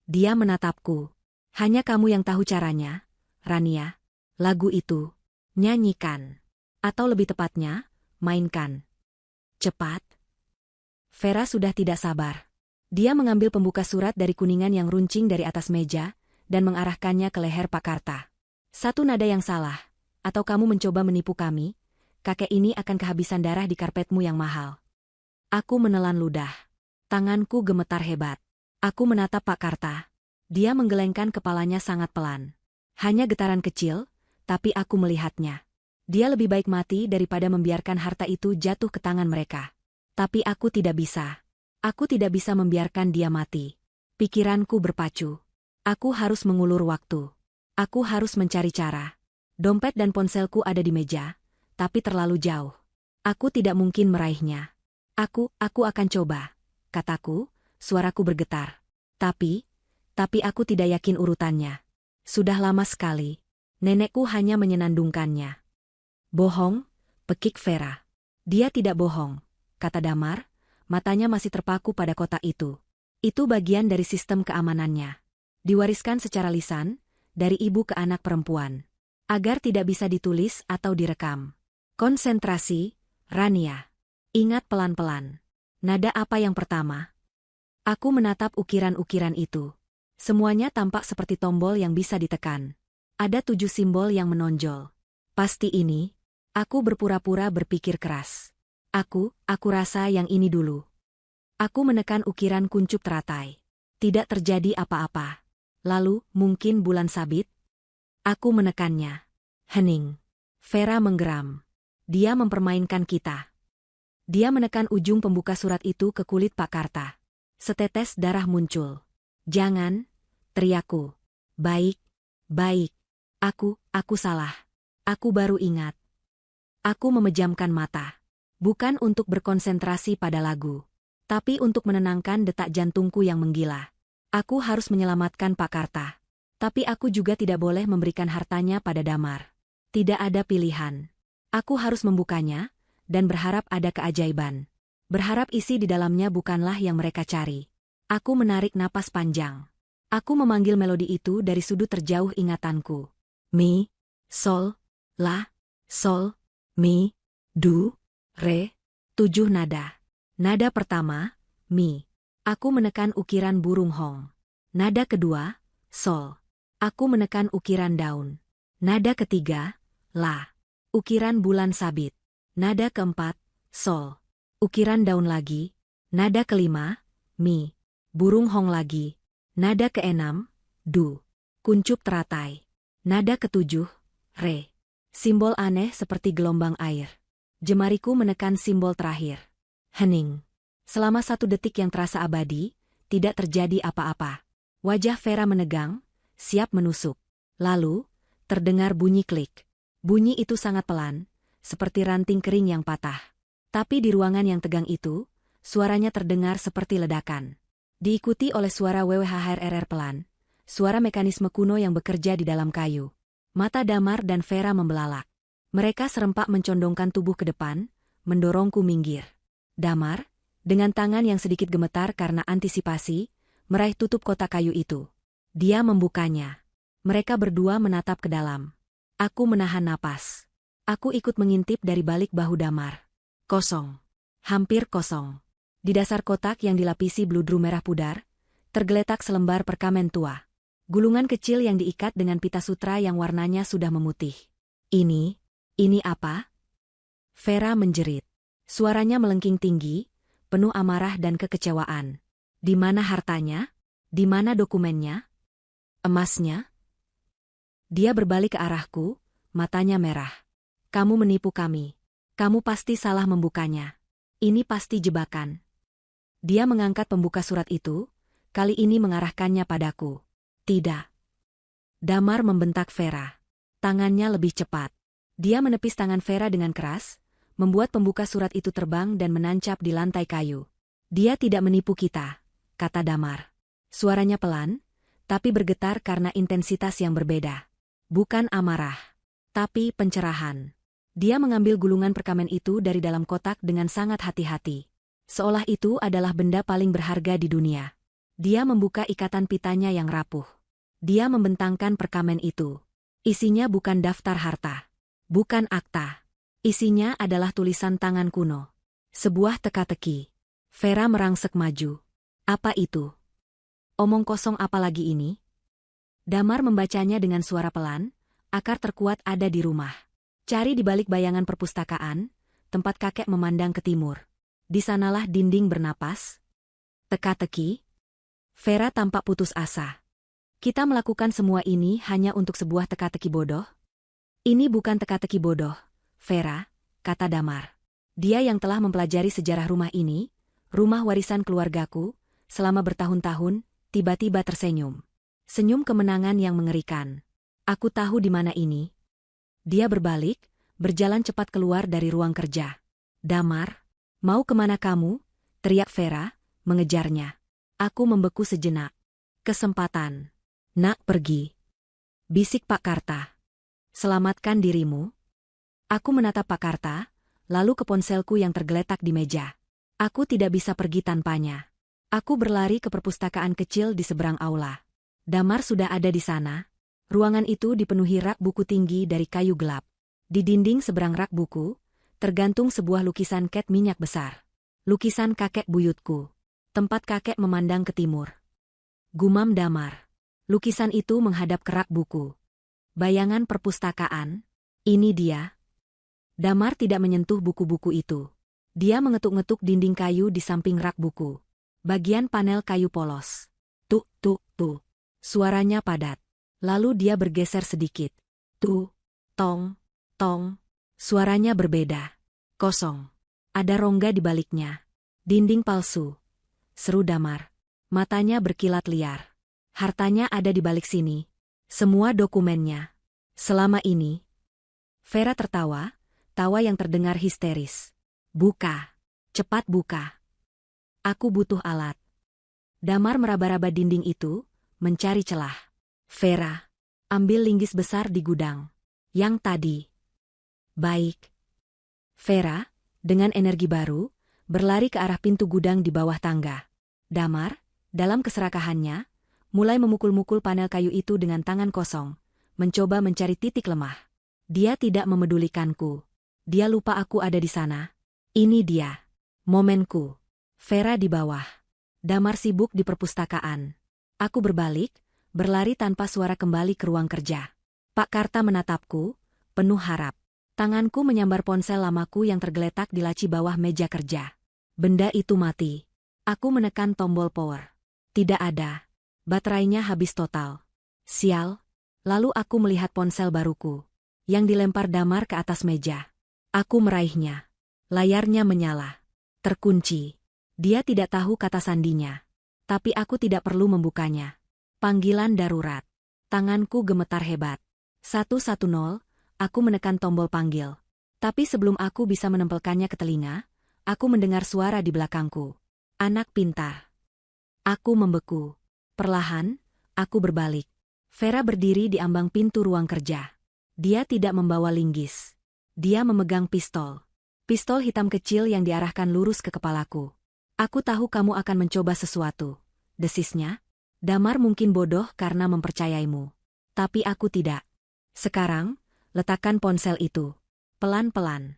Dia menatapku. Hanya kamu yang tahu caranya, Rania. Lagu itu. Nyanyikan. Atau lebih tepatnya, mainkan. Cepat. Vera sudah tidak sabar. Dia mengambil pembuka surat dari kuningan yang runcing dari atas meja dan mengarahkannya ke leher Pak Karta. Satu nada yang salah, atau kamu mencoba menipu kami, kakek ini akan kehabisan darah di karpetmu yang mahal. Aku menelan ludah. Tanganku gemetar hebat. Aku menatap Pak Karta. Dia menggelengkan kepalanya sangat pelan. Hanya getaran kecil, tapi aku melihatnya. Dia lebih baik mati daripada membiarkan harta itu jatuh ke tangan mereka. Tapi aku tidak bisa. Aku tidak bisa membiarkan dia mati. Pikiranku berpacu. Aku harus mengulur waktu. Aku harus mencari cara. Dompet dan ponselku ada di meja, tapi terlalu jauh. Aku tidak mungkin meraihnya. Aku akan coba, kataku, suaraku bergetar. Tapi aku tidak yakin urutannya. Sudah lama sekali. Nenekku hanya menyenandungkannya. Bohong, pekik Vera. Dia tidak bohong, kata Damar, matanya masih terpaku pada kotak itu. Itu bagian dari sistem keamanannya. Diwariskan secara lisan, dari ibu ke anak perempuan. Agar tidak bisa ditulis atau direkam. Konsentrasi, Rania. Ingat pelan-pelan. Nada apa yang pertama? Aku menatap ukiran-ukiran itu. Semuanya tampak seperti tombol yang bisa ditekan. Ada 7 simbol yang menonjol. Pasti ini. Aku berpura-pura berpikir keras. Aku rasa yang ini dulu. Aku menekan ukiran kuncup teratai. Tidak terjadi apa-apa. Lalu, mungkin bulan sabit? Aku menekannya. Hening. Vera menggeram. Dia mempermainkan kita. Dia menekan ujung pembuka surat itu ke kulit Pak Karta. Setetes darah muncul. Jangan, teriakku. Baik. Aku salah. Aku baru ingat. Aku memejamkan mata. Bukan untuk berkonsentrasi pada lagu. Tapi untuk menenangkan detak jantungku yang menggila. Aku harus menyelamatkan Pak Karta. Tapi aku juga tidak boleh memberikan hartanya pada Damar. Tidak ada pilihan. Aku harus membukanya, dan berharap ada keajaiban. Berharap isi di dalamnya bukanlah yang mereka cari. Aku menarik napas panjang. Aku memanggil melodi itu dari sudut terjauh ingatanku. Mi, sol, la, sol, mi, du, re, 7 nada. Nada pertama, mi. Aku menekan ukiran burung hong. Nada kedua, sol. Aku menekan ukiran daun. Nada ketiga, la. Ukiran bulan sabit. Nada keempat, sol. Ukiran daun lagi. Nada kelima, mi. Burung hong lagi. Nada keenam, du. Kuncup teratai. Nada ketujuh, re. Simbol aneh seperti gelombang air. Jemariku menekan simbol terakhir. Hening. Selama 1 detik yang terasa abadi, tidak terjadi apa-apa. Wajah Vera menegang, siap menusuk. Lalu, terdengar bunyi klik. Bunyi itu sangat pelan, seperti ranting kering yang patah. Tapi di ruangan yang tegang itu, suaranya terdengar seperti ledakan. Diikuti oleh suara WWHRRR pelan, suara mekanisme kuno yang bekerja di dalam kayu. Mata Damar dan Vera membelalak. Mereka serempak mencondongkan tubuh ke depan, mendorongku minggir. Damar, dengan tangan yang sedikit gemetar karena antisipasi, meraih tutup kotak kayu itu. Dia membukanya. Mereka berdua menatap ke dalam. Aku menahan napas. Aku ikut mengintip dari balik bahu Damar. Kosong. Hampir kosong. Di dasar kotak yang dilapisi bludru merah pudar, tergeletak selembar perkamen tua. Gulungan kecil yang diikat dengan pita sutra yang warnanya sudah memutih. Ini apa? Vera menjerit. Suaranya melengking tinggi, penuh amarah dan kekecewaan. Di mana hartanya? Di mana dokumennya? Emasnya? Dia berbalik ke arahku, matanya merah. Kamu menipu kami. Kamu pasti salah membukanya. Ini pasti jebakan. Dia mengangkat pembuka surat itu, kali ini mengarahkannya padaku. Tidak. Damar membentak Vera. Tangannya lebih cepat. Dia menepis tangan Vera dengan keras, membuat pembuka surat itu terbang dan menancap di lantai kayu. Dia tidak menipu kita, kata Damar. Suaranya pelan, tapi bergetar karena intensitas yang berbeda. Bukan amarah, tapi pencerahan. Dia mengambil gulungan perkamen itu dari dalam kotak dengan sangat hati-hati. Seolah itu adalah benda paling berharga di dunia. Dia membuka ikatan pitanya yang rapuh. Dia membentangkan perkamen itu. Isinya bukan daftar harta. Bukan akta. Isinya adalah tulisan tangan kuno. Sebuah teka-teki. Vera merangsek maju. Apa itu? Omong kosong apa lagi ini? Damar membacanya dengan suara pelan, akar terkuat ada di rumah. Cari di balik bayangan perpustakaan, tempat kakek memandang ke timur. Di sanalah dinding bernapas. Teka-teki. Vera tampak putus asa. Kita melakukan semua ini hanya untuk sebuah teka-teki bodoh? Ini bukan teka-teki bodoh, Vera, kata Damar. Dia yang telah mempelajari sejarah rumah ini, rumah warisan keluargaku, selama bertahun-tahun, tiba-tiba tersenyum. Senyum kemenangan yang mengerikan. Aku tahu di mana ini. Dia berbalik, berjalan cepat keluar dari ruang kerja. Damar, mau kemana kamu? Teriak Vera, mengejarnya. Aku membeku sejenak. Kesempatan. Nak pergi. Bisik Pak Karta. Selamatkan dirimu. Aku menatap Pak Karta, lalu ke ponselku yang tergeletak di meja. Aku tidak bisa pergi tanpanya. Aku berlari ke perpustakaan kecil di seberang aula. Damar sudah ada di sana. Ruangan itu dipenuhi rak buku tinggi dari kayu gelap. Di dinding seberang rak buku, tergantung sebuah lukisan cat minyak besar. Lukisan kakek buyutku. Tempat kakek memandang ke timur. Gumam Damar. Lukisan itu menghadap ke rak buku. Bayangan perpustakaan. Ini dia. Damar tidak menyentuh buku-buku itu. Dia mengetuk-ngetuk dinding kayu di samping rak buku. Bagian panel kayu polos. Tuk, tuk, tuk. Suaranya padat. Lalu dia bergeser sedikit. Tuk, tong, tong. Suaranya berbeda. Kosong. Ada rongga di baliknya. Dinding palsu. Seru Damar. Matanya berkilat liar. Hartanya ada di balik sini. Semua dokumennya. Selama ini. Vera tertawa, tawa yang terdengar histeris. Buka. Cepat buka. Aku butuh alat. Damar meraba-raba dinding itu, mencari celah. Vera, ambil linggis besar di gudang. Yang tadi. Baik. Vera, dengan energi baru, berlari ke arah pintu gudang di bawah tangga. Damar, dalam keserakahannya, mulai memukul-mukul panel kayu itu dengan tangan kosong, mencoba mencari titik lemah. Dia tidak memedulikanku. Dia lupa aku ada di sana. Ini dia. Momenku. Vera di bawah. Damar sibuk di perpustakaan. Aku berbalik, berlari tanpa suara kembali ke ruang kerja. Pak Karta menatapku, penuh harap. Tanganku menyambar ponsel lamaku yang tergeletak di laci bawah meja kerja. Benda itu mati. Aku menekan tombol power. Tidak ada. Baterainya habis total. Sial. Lalu aku melihat ponsel baruku, yang dilempar Damar ke atas meja. Aku meraihnya. Layarnya menyala. Terkunci. Dia tidak tahu kata sandinya. Tapi aku tidak perlu membukanya. Panggilan darurat. Tanganku gemetar hebat. 110, aku menekan tombol panggil. Tapi sebelum aku bisa menempelkannya ke telinga, aku mendengar suara di belakangku. Anak pintar. Aku membeku. Perlahan, aku berbalik. Vera berdiri di ambang pintu ruang kerja. Dia tidak membawa linggis. Dia memegang pistol. Pistol hitam kecil yang diarahkan lurus ke kepalaku. Aku tahu kamu akan mencoba sesuatu. Desisnya. Damar mungkin bodoh karena mempercayaimu. Tapi aku tidak. Sekarang, letakkan ponsel itu. Pelan-pelan.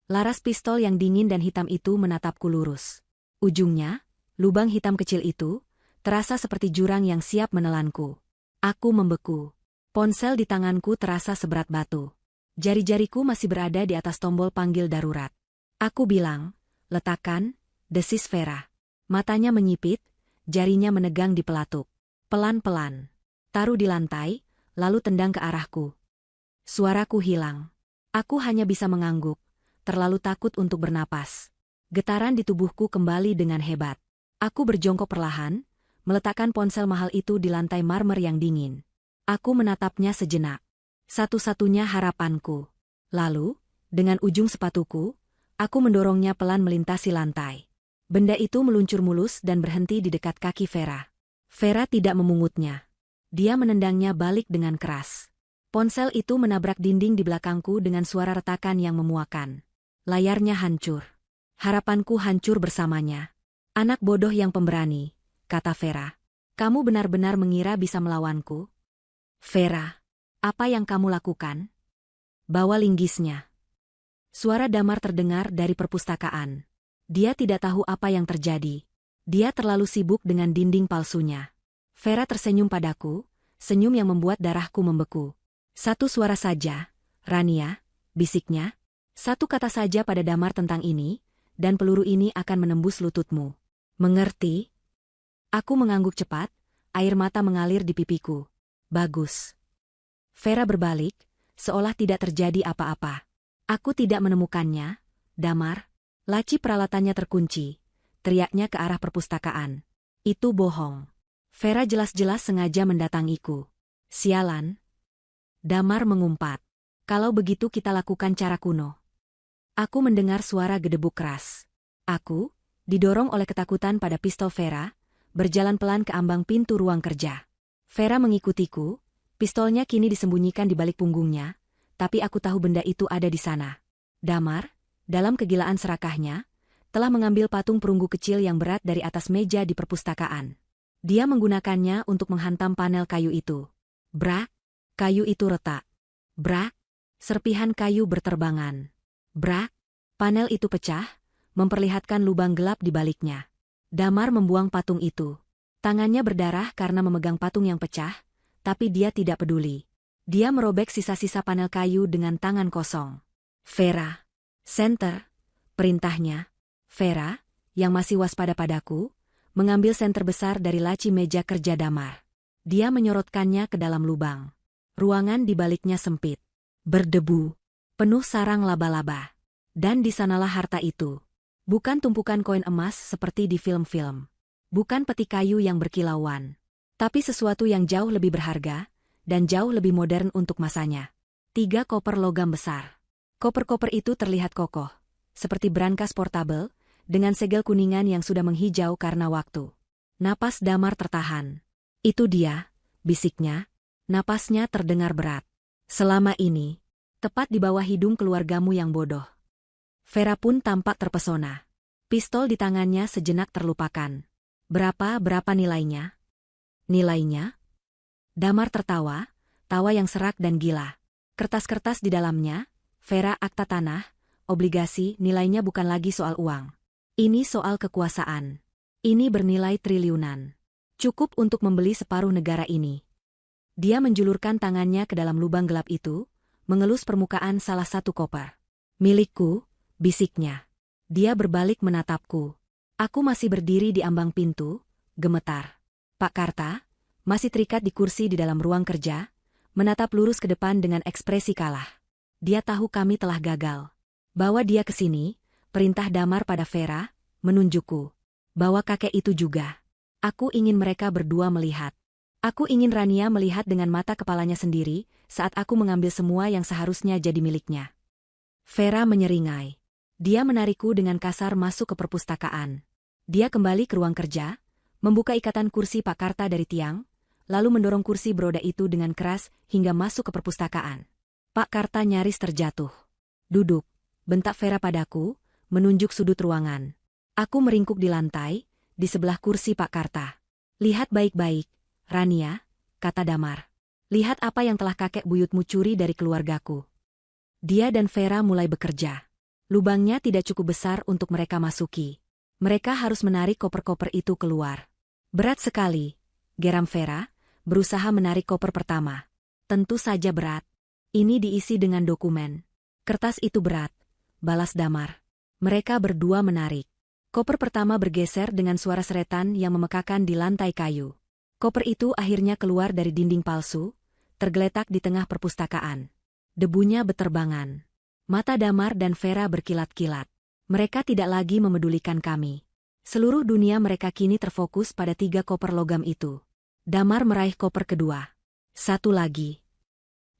Laras pistol yang dingin dan hitam itu menatapku lurus. Ujungnya, lubang hitam kecil itu, terasa seperti jurang yang siap menelanku. Aku membeku. Ponsel di tanganku terasa seberat batu. Jari-jariku masih berada di atas tombol panggil darurat. Aku bilang, letakkan, desis Vera. Matanya menyipit, jarinya menegang di pelatuk. Pelan-pelan. Taruh di lantai, lalu tendang ke arahku. Suaraku hilang. Aku hanya bisa mengangguk, terlalu takut untuk bernapas. Getaran di tubuhku kembali dengan hebat. Aku berjongkok perlahan, meletakkan ponsel mahal itu di lantai marmer yang dingin. Aku menatapnya sejenak. Satu-satunya harapanku. Lalu, dengan ujung sepatuku, aku mendorongnya pelan melintasi lantai. Benda itu meluncur mulus dan berhenti di dekat kaki Vera. Vera tidak memungutnya. Dia menendangnya balik dengan keras. Ponsel itu menabrak dinding di belakangku dengan suara retakan yang memuakan. Layarnya hancur. Harapanku hancur bersamanya. Anak bodoh yang pemberani, kata Vera. Kamu benar-benar mengira bisa melawanku? Vera, apa yang kamu lakukan? Bawa linggisnya. Suara Damar terdengar dari perpustakaan. Dia tidak tahu apa yang terjadi. Dia terlalu sibuk dengan dinding palsunya. Vera tersenyum padaku, senyum yang membuat darahku membeku. Satu suara saja, Rania, bisiknya. Satu kata saja pada Damar tentang ini, dan peluru ini akan menembus lututmu. Mengerti? Aku mengangguk cepat, air mata mengalir di pipiku. Bagus. Vera berbalik, seolah tidak terjadi apa-apa. Aku tidak menemukannya, Damar. Laci peralatannya terkunci. Teriaknya ke arah perpustakaan. Itu bohong. Vera jelas-jelas sengaja mendatangiku. Sialan. Damar mengumpat. Kalau begitu kita lakukan cara kuno. Aku mendengar suara gedebuk keras. Aku, didorong oleh ketakutan pada pistol Vera, berjalan pelan ke ambang pintu ruang kerja. Vera mengikutiku, pistolnya kini disembunyikan di balik punggungnya, tapi aku tahu benda itu ada di sana. Damar, dalam kegilaan serakahnya, telah mengambil patung perunggu kecil yang berat dari atas meja di perpustakaan. Dia menggunakannya untuk menghantam panel kayu itu. Brak, kayu itu retak. Brak, serpihan kayu berterbangan. Brak, panel itu pecah, memperlihatkan lubang gelap di baliknya. Damar membuang patung itu. Tangannya berdarah karena memegang patung yang pecah, tapi dia tidak peduli. Dia merobek sisa-sisa panel kayu dengan tangan kosong. Vera, senter, perintahnya. Vera, yang masih waspada padaku, mengambil senter besar dari laci meja kerja Damar. Dia menyorotkannya ke dalam lubang. Ruangan di baliknya sempit, berdebu, penuh sarang laba-laba. Dan di sanalah harta itu. Bukan tumpukan koin emas seperti di film-film. Bukan peti kayu yang berkilauan. Tapi sesuatu yang jauh lebih berharga, dan jauh lebih modern untuk masanya. 3 koper logam besar. Koper-koper itu terlihat kokoh, seperti brankas portabel, dengan segel kuningan yang sudah menghijau karena waktu. Napas Damar tertahan. Itu dia, bisiknya. Napasnya terdengar berat. Selama ini, tepat di bawah hidung keluargamu yang bodoh. Vera pun tampak terpesona. Pistol di tangannya sejenak terlupakan. Berapa nilainya? Nilainya? Damar tertawa, tawa yang serak dan gila. Kertas-kertas di dalamnya, Vera akta tanah, obligasi, nilainya bukan lagi soal uang. Ini soal kekuasaan. Ini bernilai triliunan. Cukup untuk membeli separuh negara ini. Dia menjulurkan tangannya ke dalam lubang gelap itu, mengelus permukaan salah satu koper. Milikku, bisiknya. Dia berbalik menatapku. Aku masih berdiri di ambang pintu, gemetar. Pak Karta, masih terikat di kursi di dalam ruang kerja, menatap lurus ke depan dengan ekspresi kalah. Dia tahu kami telah gagal. Bawa dia ke sini. Perintah Damar pada Vera, menunjukku. Bawa kakek itu juga. Aku ingin mereka berdua melihat. Aku ingin Rania melihat dengan mata kepalanya sendiri, saat aku mengambil semua yang seharusnya jadi miliknya. Vera menyeringai. Dia menarikku dengan kasar masuk ke perpustakaan. Dia kembali ke ruang kerja, membuka ikatan kursi Pak Karta dari tiang, lalu mendorong kursi beroda itu dengan keras hingga masuk ke perpustakaan. Pak Karta nyaris terjatuh. Duduk, bentak Vera padaku, menunjuk sudut ruangan. Aku meringkuk di lantai, di sebelah kursi Pak Karta. Lihat baik-baik, Rania, kata Damar. Lihat apa yang telah kakek buyutmu curi dari keluargaku. Dia dan Vera mulai bekerja. Lubangnya tidak cukup besar untuk mereka masuki. Mereka harus menarik koper-koper itu keluar. Berat sekali, geram Vera, berusaha menarik koper pertama. Tentu saja berat. Ini diisi dengan dokumen. Kertas itu berat, balas Damar. Mereka berdua menarik. Koper pertama bergeser dengan suara seretan yang memekakan di lantai kayu. Koper itu akhirnya keluar dari dinding palsu, tergeletak di tengah perpustakaan. Debunya beterbangan. Mata Damar dan Vera berkilat-kilat. Mereka tidak lagi memedulikan kami. Seluruh dunia mereka kini terfokus pada 3 koper logam itu. Damar meraih koper kedua. Satu lagi.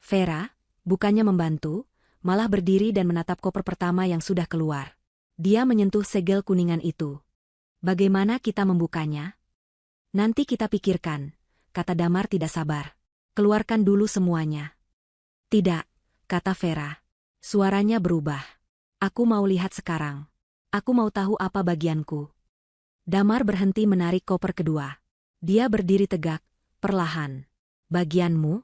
Vera, bukannya membantu, malah berdiri dan menatap koper pertama yang sudah keluar. Dia menyentuh segel kuningan itu. Bagaimana kita membukanya? Nanti kita pikirkan, kata Damar tidak sabar. Keluarkan dulu semuanya. Tidak, kata Vera. Suaranya berubah. Aku mau lihat sekarang. Aku mau tahu apa bagianku. Damar berhenti menarik koper kedua. Dia berdiri tegak, perlahan. Bagianmu?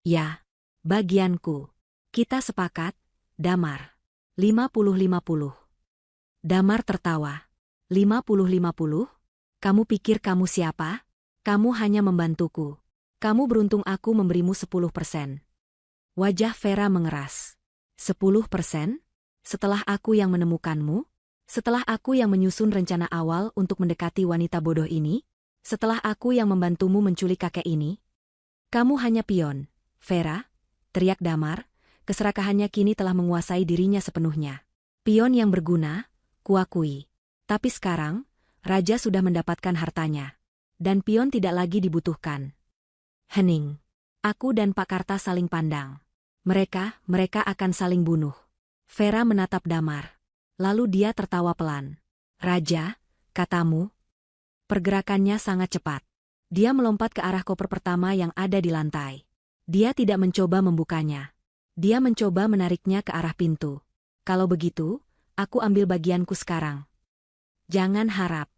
Ya, bagianku. Kita sepakat, Damar. 50-50. Damar tertawa. 50-50? Kamu pikir kamu siapa? Kamu hanya membantuku. Kamu beruntung aku memberimu 10%. Wajah Vera mengeras. 10%? Setelah aku yang menemukanmu? Setelah aku yang menyusun rencana awal untuk mendekati wanita bodoh ini? Setelah aku yang membantumu menculik kakek ini? Kamu hanya pion, Vera, teriak Damar, keserakahannya kini telah menguasai dirinya sepenuhnya. Pion yang berguna, kuakui. Tapi sekarang, Raja sudah mendapatkan hartanya. Dan pion tidak lagi dibutuhkan. Hening. Aku dan Pak Karta saling pandang. Mereka akan saling bunuh. Vera menatap Damar. Lalu dia tertawa pelan. Raja, katamu. Pergerakannya sangat cepat. Dia melompat ke arah koper pertama yang ada di lantai. Dia tidak mencoba membukanya. Dia mencoba menariknya ke arah pintu. Kalau begitu, aku ambil bagianku sekarang. Jangan harap.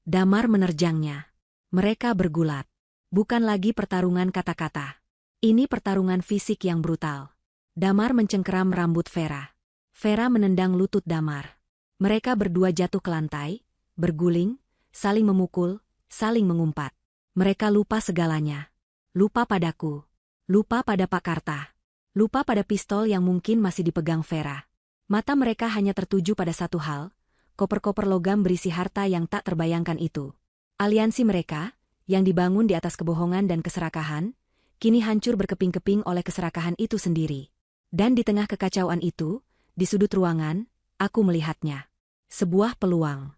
Damar menerjangnya. Mereka bergulat. Bukan lagi pertarungan kata-kata. Ini pertarungan fisik yang brutal. Damar mencengkeram rambut Vera. Vera menendang lutut Damar. Mereka berdua jatuh ke lantai, berguling, saling memukul, saling mengumpat. Mereka lupa segalanya. Lupa padaku. Lupa pada Pak Karta. Lupa pada pistol yang mungkin masih dipegang Vera. Mata mereka hanya tertuju pada satu hal, koper-koper logam berisi harta yang tak terbayangkan itu. Aliansi mereka, yang dibangun di atas kebohongan dan keserakahan, kini hancur berkeping-keping oleh keserakahan itu sendiri. Dan di tengah kekacauan itu, di sudut ruangan, aku melihatnya. Sebuah peluang.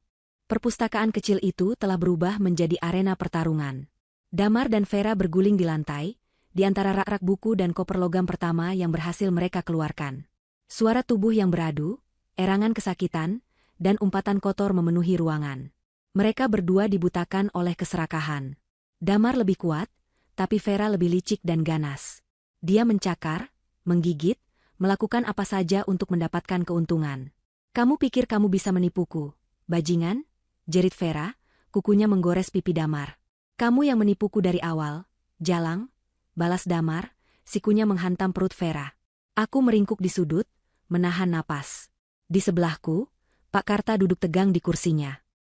Perpustakaan kecil itu telah berubah menjadi arena pertarungan. Damar dan Vera berguling di lantai, di antara rak-rak buku dan koper logam pertama yang berhasil mereka keluarkan. Suara tubuh yang beradu, erangan kesakitan, dan umpatan kotor memenuhi ruangan. Mereka berdua dibutakan oleh keserakahan. Damar lebih kuat, tapi Vera lebih licik dan ganas. Dia mencakar, menggigit, melakukan apa saja untuk mendapatkan keuntungan. Kamu pikir kamu bisa menipuku, bajingan? Jerit Vera, kukunya menggores pipi Damar. Kamu yang menipuku dari awal, jalang, balas Damar, sikunya menghantam perut Vera. Aku meringkuk di sudut, menahan napas. Di sebelahku, Pak Karta duduk tegang di kursinya.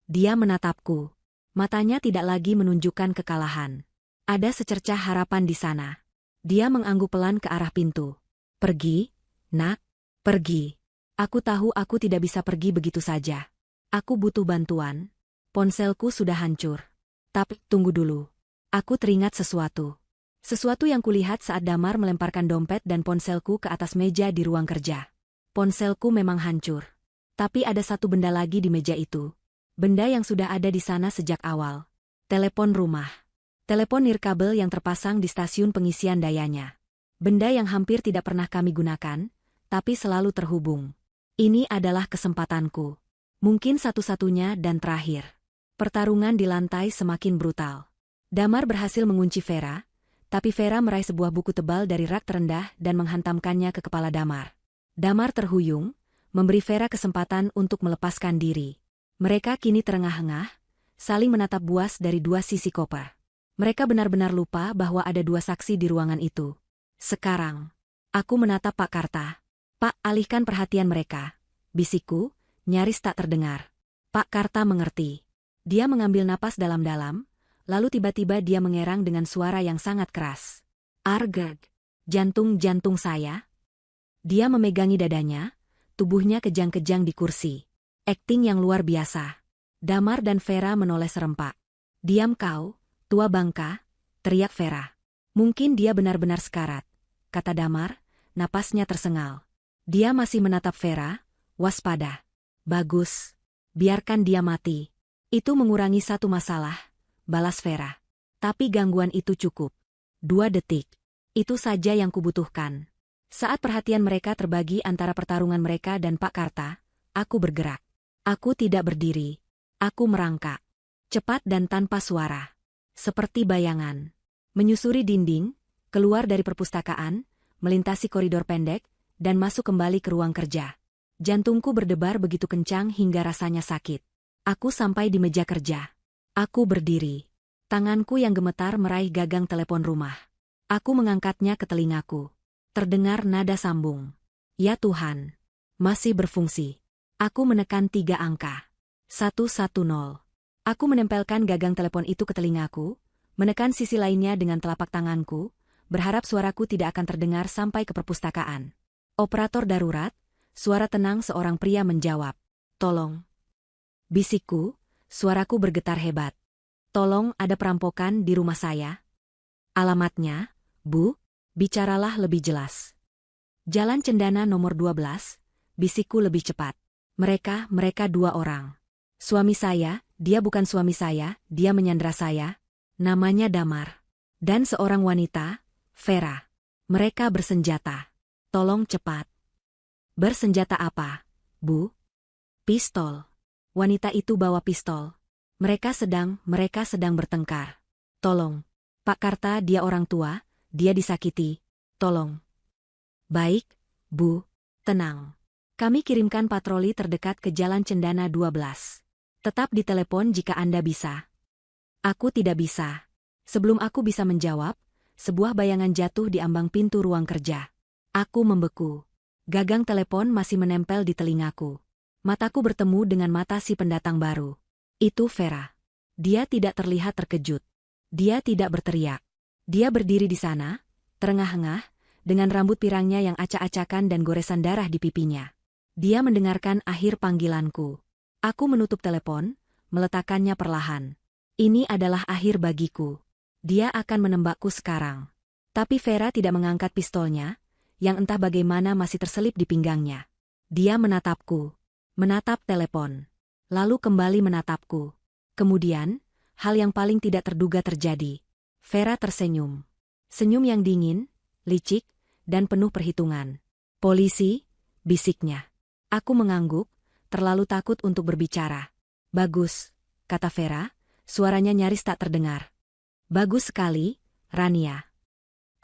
Dia menatapku. Matanya tidak lagi menunjukkan kekalahan. Ada secercah harapan di sana. Dia mengangguk pelan ke arah pintu. Pergi, nak, pergi. Aku tahu aku tidak bisa pergi begitu saja. Aku butuh bantuan. Ponselku sudah hancur. Tapi, tunggu dulu. Aku teringat sesuatu. Sesuatu yang kulihat saat Damar melemparkan dompet dan ponselku ke atas meja di ruang kerja. Ponselku memang hancur. Tapi ada satu benda lagi di meja itu. Benda yang sudah ada di sana sejak awal. Telepon rumah. Telepon nirkabel yang terpasang di stasiun pengisian dayanya. Benda yang hampir tidak pernah kami gunakan, tapi selalu terhubung. Ini adalah kesempatanku. Mungkin satu-satunya dan terakhir. Pertarungan di lantai semakin brutal. Damar berhasil mengunci Vera, tapi Vera meraih sebuah buku tebal dari rak terendah dan menghantamkannya ke kepala Damar. Damar terhuyung, memberi Vera kesempatan untuk melepaskan diri. Mereka kini terengah-engah, saling menatap buas dari dua sisi koper. Mereka benar-benar lupa bahwa ada dua saksi di ruangan itu. Sekarang, aku menatap Pak Karta. Pak, alihkan perhatian mereka. Bisikku, nyaris tak terdengar. Pak Karta mengerti. Dia mengambil napas dalam-dalam, lalu tiba-tiba dia mengerang dengan suara yang sangat keras. Argag, jantung-jantung saya. Dia memegangi dadanya, tubuhnya kejang-kejang di kursi. Akting yang luar biasa. Damar dan Vera menoleh serempak. Diam kau, tua bangka, teriak Vera. Mungkin dia benar-benar sekarat, kata Damar, napasnya tersengal. Dia masih menatap Vera, waspada. Bagus, biarkan dia mati. Itu mengurangi satu masalah, balas Vera. Tapi gangguan itu cukup. 2 detik. Itu saja yang kubutuhkan. Saat perhatian mereka terbagi antara pertarungan mereka dan Pak Karta, aku bergerak. Aku tidak berdiri. Aku merangkak. Cepat dan tanpa suara. Seperti bayangan. Menyusuri dinding, keluar dari perpustakaan, melintasi koridor pendek, dan masuk kembali ke ruang kerja. Jantungku berdebar begitu kencang hingga rasanya sakit. Aku sampai di meja kerja. Aku berdiri. Tanganku yang gemetar meraih gagang telepon rumah. Aku mengangkatnya ke telingaku. Terdengar nada sambung. Ya Tuhan. Masih berfungsi. Aku menekan 3 angka. 110. Aku menempelkan gagang telepon itu ke telingaku, menekan sisi lainnya dengan telapak tanganku, berharap suaraku tidak akan terdengar sampai ke perpustakaan. Operator darurat, suara tenang seorang pria menjawab. Tolong. Bisikku, suaraku bergetar hebat. Tolong, ada perampokan di rumah saya. Alamatnya, Bu, bicaralah lebih jelas. Jalan Cendana nomor 12, bisikku lebih cepat. Mereka 2 orang. Suami saya, dia bukan suami saya, dia menyandra saya. Namanya Damar. Dan seorang wanita, Vera. Mereka bersenjata. Tolong cepat. Bersenjata apa, Bu? Pistol. Wanita itu bawa pistol. Mereka sedang bertengkar. Tolong. Pak Karta, dia orang tua, dia disakiti. Tolong. Baik, Bu. Tenang. Kami kirimkan patroli terdekat ke Jalan Cendana 12. Tetap di telepon jika Anda bisa. Aku tidak bisa. Sebelum aku bisa menjawab, sebuah bayangan jatuh di ambang pintu ruang kerja. Aku membeku. Gagang telepon masih menempel di telingaku. Mataku bertemu dengan mata si pendatang baru. Itu Vera. Dia tidak terlihat terkejut. Dia tidak berteriak. Dia berdiri di sana, terengah-engah, dengan rambut pirangnya yang acak-acakan dan goresan darah di pipinya. Dia mendengarkan akhir panggilanku. Aku menutup telepon, meletakkannya perlahan. Ini adalah akhir bagiku. Dia akan menembakku sekarang. Tapi Vera tidak mengangkat pistolnya, yang entah bagaimana masih terselip di pinggangnya. Dia menatapku. Menatap telepon. Lalu kembali menatapku. Kemudian, hal yang paling tidak terduga terjadi. Vera tersenyum. Senyum yang dingin, licik, dan penuh perhitungan. Polisi, bisiknya. Aku mengangguk, terlalu takut untuk berbicara. Bagus, kata Vera, suaranya nyaris tak terdengar. Bagus sekali, Rania.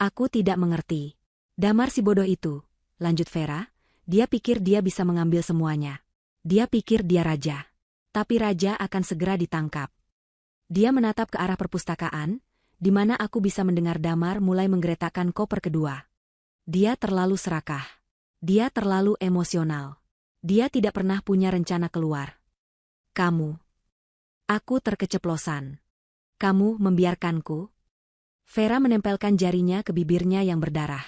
Aku tidak mengerti. Damar si bodoh itu, lanjut Vera, dia pikir dia bisa mengambil semuanya. Dia pikir dia raja. Tapi raja akan segera ditangkap. Dia menatap ke arah perpustakaan, di mana aku bisa mendengar Damar mulai menggeretakkan koper kedua. Dia terlalu serakah. Dia terlalu emosional. Dia tidak pernah punya rencana keluar. Kamu. Aku terkeceplosan. Kamu membiarkanku? Vera menempelkan jarinya ke bibirnya yang berdarah.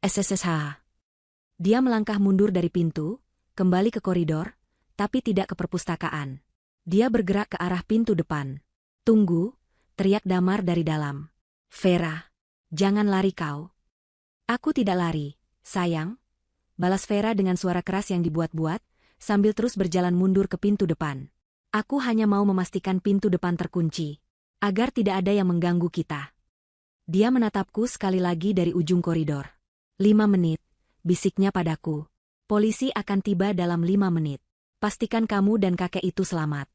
SSSH. Dia melangkah mundur dari pintu, kembali ke koridor, tapi tidak ke perpustakaan. Dia bergerak ke arah pintu depan. Tunggu, teriak Damar dari dalam. Vera, jangan lari kau. Aku tidak lari, sayang. Balas Vera dengan suara keras yang dibuat-buat, sambil terus berjalan mundur ke pintu depan. Aku hanya mau memastikan pintu depan terkunci, agar tidak ada yang mengganggu kita. Dia menatapku sekali lagi dari ujung koridor. 5 menit, bisiknya padaku. Polisi akan tiba dalam 5 menit. Pastikan kamu dan kakek itu selamat.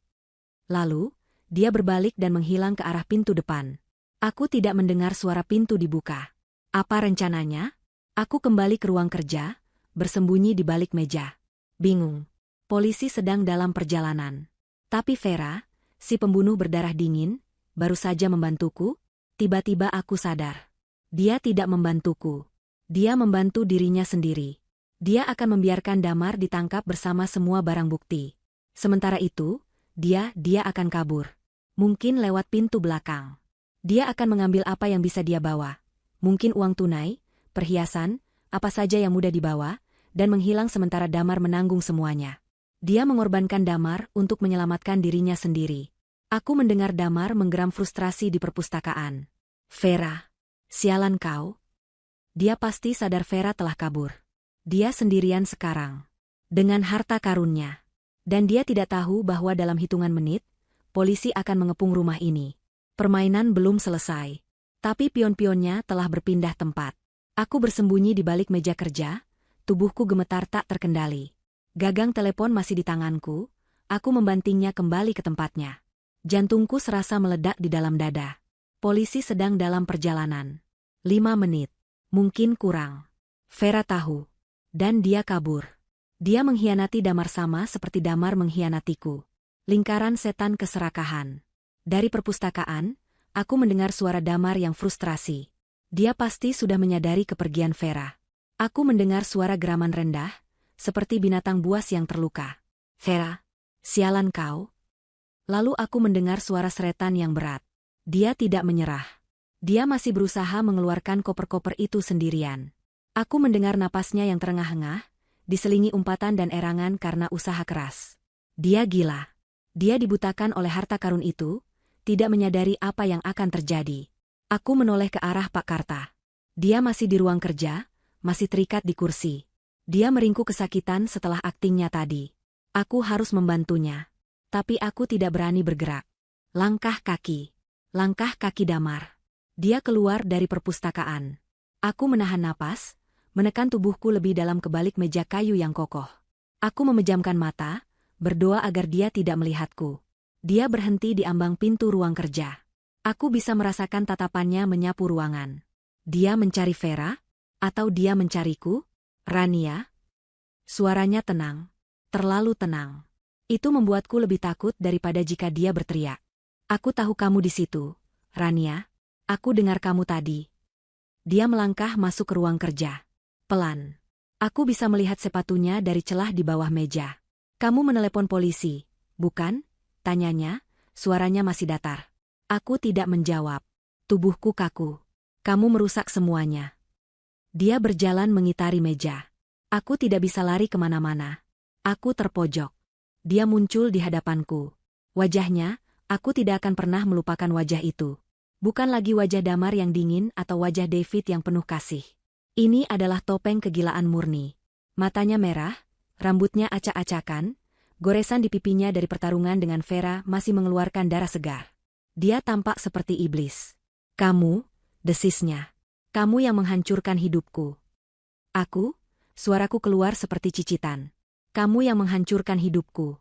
Lalu, dia berbalik dan menghilang ke arah pintu depan. Aku tidak mendengar suara pintu dibuka. Apa rencananya? Aku kembali ke ruang kerja, bersembunyi di balik meja. Bingung. Polisi sedang dalam perjalanan. Tapi Vera, si pembunuh berdarah dingin, baru saja membantuku. Tiba-tiba aku sadar. Dia tidak membantuku. Dia membantu dirinya sendiri. Dia akan membiarkan Damar ditangkap bersama semua barang bukti. Sementara itu, dia akan kabur. Mungkin lewat pintu belakang. Dia akan mengambil apa yang bisa dia bawa. Mungkin uang tunai, perhiasan, apa saja yang mudah dibawa, dan menghilang sementara Damar menanggung semuanya. Dia mengorbankan Damar untuk menyelamatkan dirinya sendiri. Aku mendengar Damar menggeram frustrasi di perpustakaan. Vera, sialan kau. Dia pasti sadar Vera telah kabur. Dia sendirian sekarang. Dengan harta karunnya. Dan dia tidak tahu bahwa dalam hitungan menit, polisi akan mengepung rumah ini. Permainan belum selesai. Tapi pion-pionnya telah berpindah tempat. Aku bersembunyi di balik meja kerja, tubuhku gemetar tak terkendali. Gagang telepon masih di tanganku, aku membantingnya kembali ke tempatnya. Jantungku serasa meledak di dalam dada. Polisi sedang dalam perjalanan. 5 menit. Mungkin kurang. Vera tahu. Dan dia kabur. Dia mengkhianati Damar sama seperti Damar mengkhianatiku. Lingkaran setan keserakahan. Dari perpustakaan, aku mendengar suara Damar yang frustrasi. Dia pasti sudah menyadari kepergian Vera. Aku mendengar suara geraman rendah, seperti binatang buas yang terluka. Vera, sialan kau. Lalu aku mendengar suara seretan yang berat. Dia tidak menyerah. Dia masih berusaha mengeluarkan koper-koper itu sendirian. Aku mendengar napasnya yang terengah-engah, diselingi umpatan dan erangan karena usaha keras. Dia gila. Dia dibutakan oleh harta karun itu, tidak menyadari apa yang akan terjadi. Aku menoleh ke arah Pak Karta. Dia masih di ruang kerja, masih terikat di kursi. Dia meringkuk kesakitan setelah aktingnya tadi. Aku harus membantunya. Tapi aku tidak berani bergerak. Langkah kaki Damar. Dia keluar dari perpustakaan. Aku menahan napas, menekan tubuhku lebih dalam ke balik meja kayu yang kokoh. Aku memejamkan mata, berdoa agar dia tidak melihatku. Dia berhenti di ambang pintu ruang kerja. Aku bisa merasakan tatapannya menyapu ruangan. Dia mencari Vera? Atau dia mencariku? Rania? Suaranya tenang. Terlalu tenang. Itu membuatku lebih takut daripada jika dia berteriak. Aku tahu kamu di situ, Rania. Aku dengar kamu tadi. Dia melangkah masuk ke ruang kerja. Pelan. Aku bisa melihat sepatunya dari celah di bawah meja. Kamu menelepon polisi, bukan? Tanyanya, suaranya masih datar. Aku tidak menjawab. Tubuhku kaku. Kamu merusak semuanya. Dia berjalan mengitari meja. Aku tidak bisa lari kemana-mana. Aku terpojok. Dia muncul di hadapanku. Wajahnya, aku tidak akan pernah melupakan wajah itu. Bukan lagi wajah Damar yang dingin atau wajah David yang penuh kasih. Ini adalah topeng kegilaan murni. Matanya merah, rambutnya acak-acakan, goresan di pipinya dari pertarungan dengan Vera masih mengeluarkan darah segar. Dia tampak seperti iblis. Kamu, desisnya. Kamu yang menghancurkan hidupku. Aku, suaraku keluar seperti cicitan. Kamu yang menghancurkan hidupku.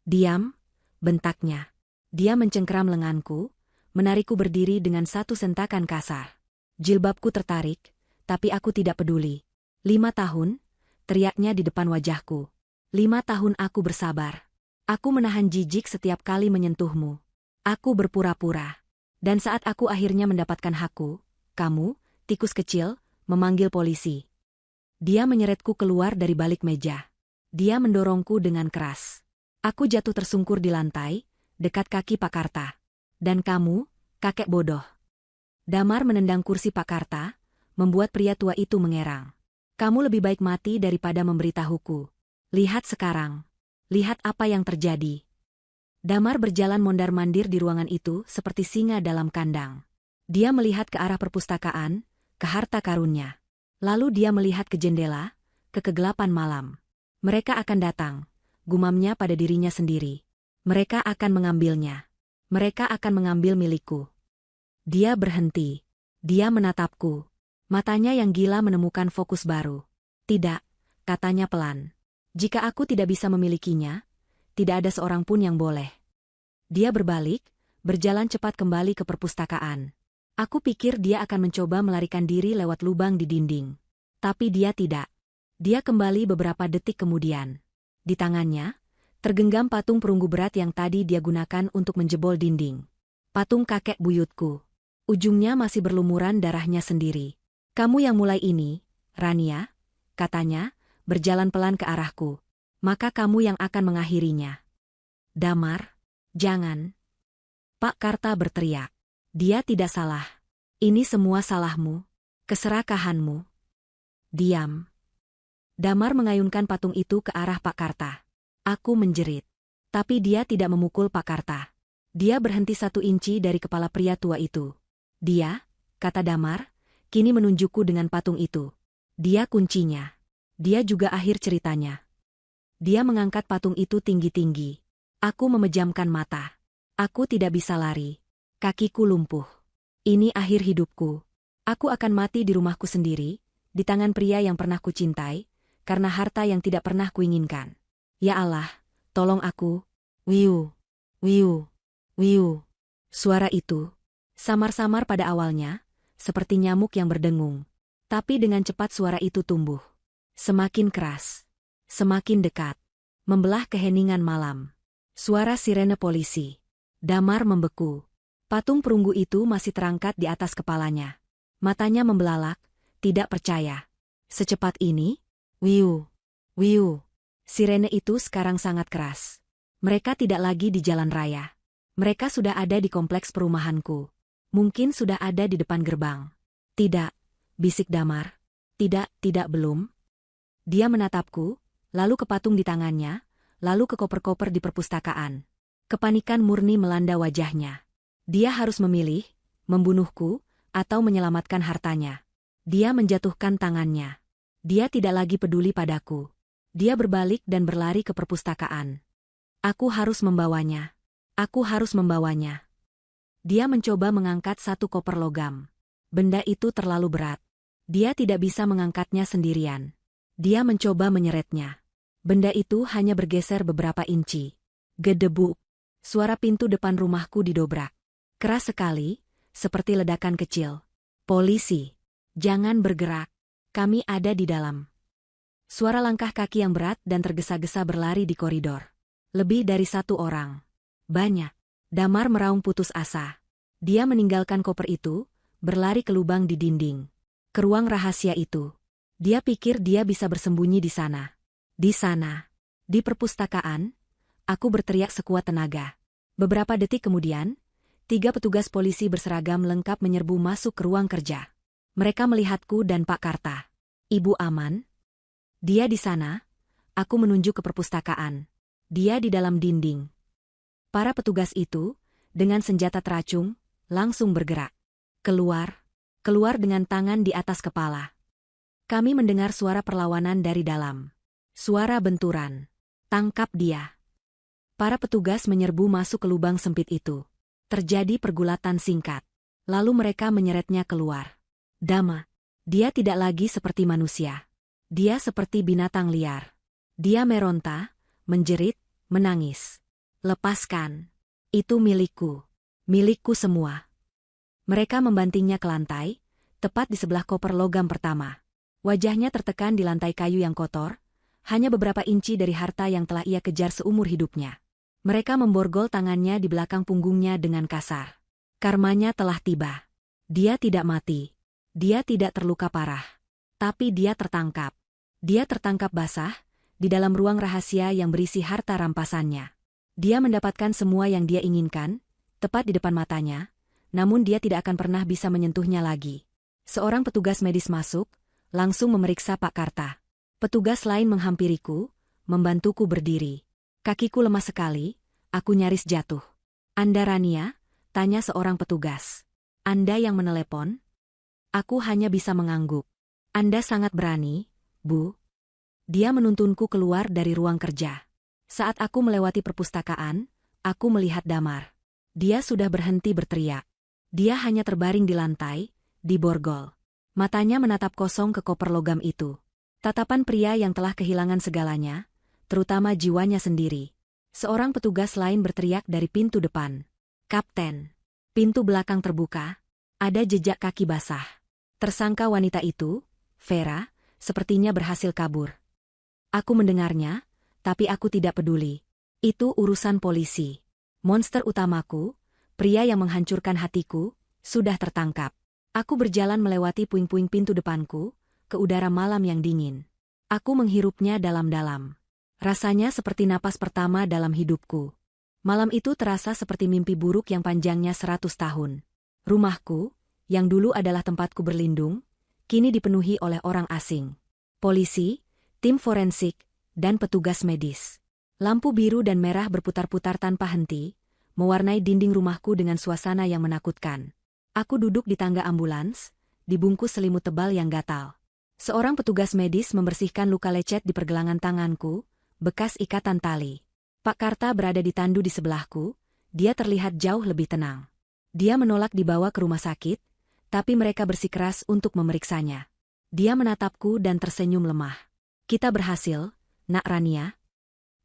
Diam, bentaknya. Dia mencengkeram lenganku, menarikku berdiri dengan satu sentakan kasar. Jilbabku tertarik, tapi aku tidak peduli. 5 tahun, teriaknya di depan wajahku. 5 tahun aku bersabar. Aku menahan jijik setiap kali menyentuhmu. Aku berpura-pura. Dan saat aku akhirnya mendapatkan hakku, kamu, tikus kecil, memanggil polisi. Dia menyeretku keluar dari balik meja. Dia mendorongku dengan keras. Aku jatuh tersungkur di lantai, dekat kaki Pak Karta. Dan kamu, kakek bodoh. Damar menendang kursi Pak Karta, membuat pria tua itu mengerang. Kamu lebih baik mati daripada memberitahuku. Lihat sekarang. Lihat apa yang terjadi. Damar berjalan mondar-mandir di ruangan itu seperti singa dalam kandang. Dia melihat ke arah perpustakaan, ke harta karunnya. Lalu dia melihat ke jendela, ke kegelapan malam. Mereka akan datang, gumamnya pada dirinya sendiri. Mereka akan mengambilnya. Mereka akan mengambil milikku. Dia berhenti. Dia menatapku. Matanya yang gila menemukan fokus baru. Tidak, katanya pelan. Jika aku tidak bisa memilikinya, tidak ada seorang pun yang boleh. Dia berbalik, berjalan cepat kembali ke perpustakaan. Aku pikir dia akan mencoba melarikan diri lewat lubang di dinding. Tapi dia tidak. Dia kembali beberapa detik kemudian. Di tangannya, tergenggam patung perunggu berat yang tadi dia gunakan untuk menjebol dinding. Patung kakek buyutku. Ujungnya masih berlumuran darahnya sendiri. Kamu yang mulai ini, Rania, katanya, berjalan pelan ke arahku. Maka kamu yang akan mengakhirinya. Damar, jangan. Pak Karta berteriak. Dia tidak salah. Ini semua salahmu. Keserakahanmu. Diam. Damar mengayunkan patung itu ke arah Pak Karta. Aku menjerit. Tapi dia tidak memukul Pak Karta. Dia berhenti 1 inci dari kepala pria tua itu. Dia, kata Damar, kini menunjukku dengan patung itu. Dia kuncinya. Dia juga akhir ceritanya. Dia mengangkat patung itu tinggi-tinggi. Aku memejamkan mata. Aku tidak bisa lari. Kakiku lumpuh. Ini akhir hidupku. Aku akan mati di rumahku sendiri, di tangan pria yang pernah kucintai, karena harta yang tidak pernah kuinginkan. Ya Allah, tolong aku. Wiu, wiu, wiu. Suara itu, samar-samar pada awalnya, seperti nyamuk yang berdengung. Tapi dengan cepat suara itu tumbuh. Semakin keras. Semakin dekat. Membelah keheningan malam. Suara sirene polisi. Damar membeku. Patung perunggu itu masih terangkat di atas kepalanya. Matanya membelalak, tidak percaya. Secepat ini? Wiu, wiu. Sirene itu sekarang sangat keras. Mereka tidak lagi di jalan raya. Mereka sudah ada di kompleks perumahanku. Mungkin sudah ada di depan gerbang. Tidak, bisik Damar. Tidak belum. Dia menatapku, lalu ke patung di tangannya, lalu ke koper-koper di perpustakaan. Kepanikan murni melanda wajahnya. Dia harus memilih, membunuhku, atau menyelamatkan hartanya. Dia menjatuhkan tangannya. Dia tidak lagi peduli padaku. Dia berbalik dan berlari ke perpustakaan. Aku harus membawanya. Aku harus membawanya. Dia mencoba mengangkat satu koper logam. Benda itu terlalu berat. Dia tidak bisa mengangkatnya sendirian. Dia mencoba menyeretnya. Benda itu hanya bergeser beberapa inci. Gedebuk. Suara pintu depan rumahku didobrak. Keras sekali, seperti ledakan kecil. Polisi. Jangan bergerak. Kami ada di dalam. Suara langkah kaki yang berat dan tergesa-gesa berlari di koridor. Lebih dari satu orang. Banyak. Damar meraung putus asa. Dia meninggalkan koper itu, berlari ke lubang di dinding. Ke ruang rahasia itu. Dia pikir dia bisa bersembunyi di sana. Di sana. Di perpustakaan. Aku berteriak sekuat tenaga. Beberapa detik kemudian, 3 petugas polisi berseragam lengkap menyerbu masuk ke ruang kerja. Mereka melihatku dan Pak Karta. Ibu aman? Dia di sana. Aku menunjuk ke perpustakaan. Dia di dalam dinding. Para petugas itu, dengan senjata teracung, langsung bergerak. Keluar. Keluar dengan tangan di atas kepala. Kami mendengar suara perlawanan dari dalam. Suara benturan. Tangkap dia. Para petugas menyerbu masuk ke lubang sempit itu. Terjadi pergulatan singkat. Lalu mereka menyeretnya keluar. Dama. Dia tidak lagi seperti manusia. Dia seperti binatang liar. Dia meronta, menjerit, menangis. Lepaskan. Itu milikku. Milikku semua. Mereka membantingnya ke lantai, tepat di sebelah koper logam pertama. Wajahnya tertekan di lantai kayu yang kotor, hanya beberapa inci dari harta yang telah ia kejar seumur hidupnya. Mereka memborgol tangannya di belakang punggungnya dengan kasar. Karmanya telah tiba. Dia tidak mati. Dia tidak terluka parah. Tapi dia tertangkap. Dia tertangkap basah, di dalam ruang rahasia yang berisi harta rampasannya. Dia mendapatkan semua yang dia inginkan, tepat di depan matanya, namun dia tidak akan pernah bisa menyentuhnya lagi. Seorang petugas medis masuk, langsung memeriksa Pak Karta. Petugas lain menghampiriku, membantuku berdiri. Kakiku lemah sekali, aku nyaris jatuh. Anda Rania? Tanya seorang petugas. Anda yang menelepon? Aku hanya bisa mengangguk. Anda sangat berani, Bu. Dia menuntunku keluar dari ruang kerja. Saat aku melewati perpustakaan, aku melihat Damar. Dia sudah berhenti berteriak. Dia hanya terbaring di lantai, di borgol. Matanya menatap kosong ke koper logam itu. Tatapan pria yang telah kehilangan segalanya, terutama jiwanya sendiri. Seorang petugas lain berteriak dari pintu depan. Kapten. Pintu belakang terbuka. Ada jejak kaki basah. Tersangka wanita itu, Vera, sepertinya berhasil kabur. Aku mendengarnya, tapi aku tidak peduli. Itu urusan polisi. Monster utamaku, pria yang menghancurkan hatiku, sudah tertangkap. Aku berjalan melewati puing-puing pintu depanku, ke udara malam yang dingin. Aku menghirupnya dalam-dalam. Rasanya seperti napas pertama dalam hidupku. Malam itu terasa seperti mimpi buruk yang panjangnya 100 tahun. Rumahku, yang dulu adalah tempatku berlindung, kini dipenuhi oleh orang asing. Polisi, tim forensik, dan petugas medis. Lampu biru dan merah berputar-putar tanpa henti, mewarnai dinding rumahku dengan suasana yang menakutkan. Aku duduk di tangga ambulans, dibungkus selimut tebal yang gatal. Seorang petugas medis membersihkan luka lecet di pergelangan tanganku, bekas ikatan tali. Pak Karta berada di tandu di sebelahku, dia terlihat jauh lebih tenang. Dia menolak dibawa ke rumah sakit, tapi mereka bersikeras untuk memeriksanya. Dia menatapku dan tersenyum lemah. Kita berhasil, Nak Rania.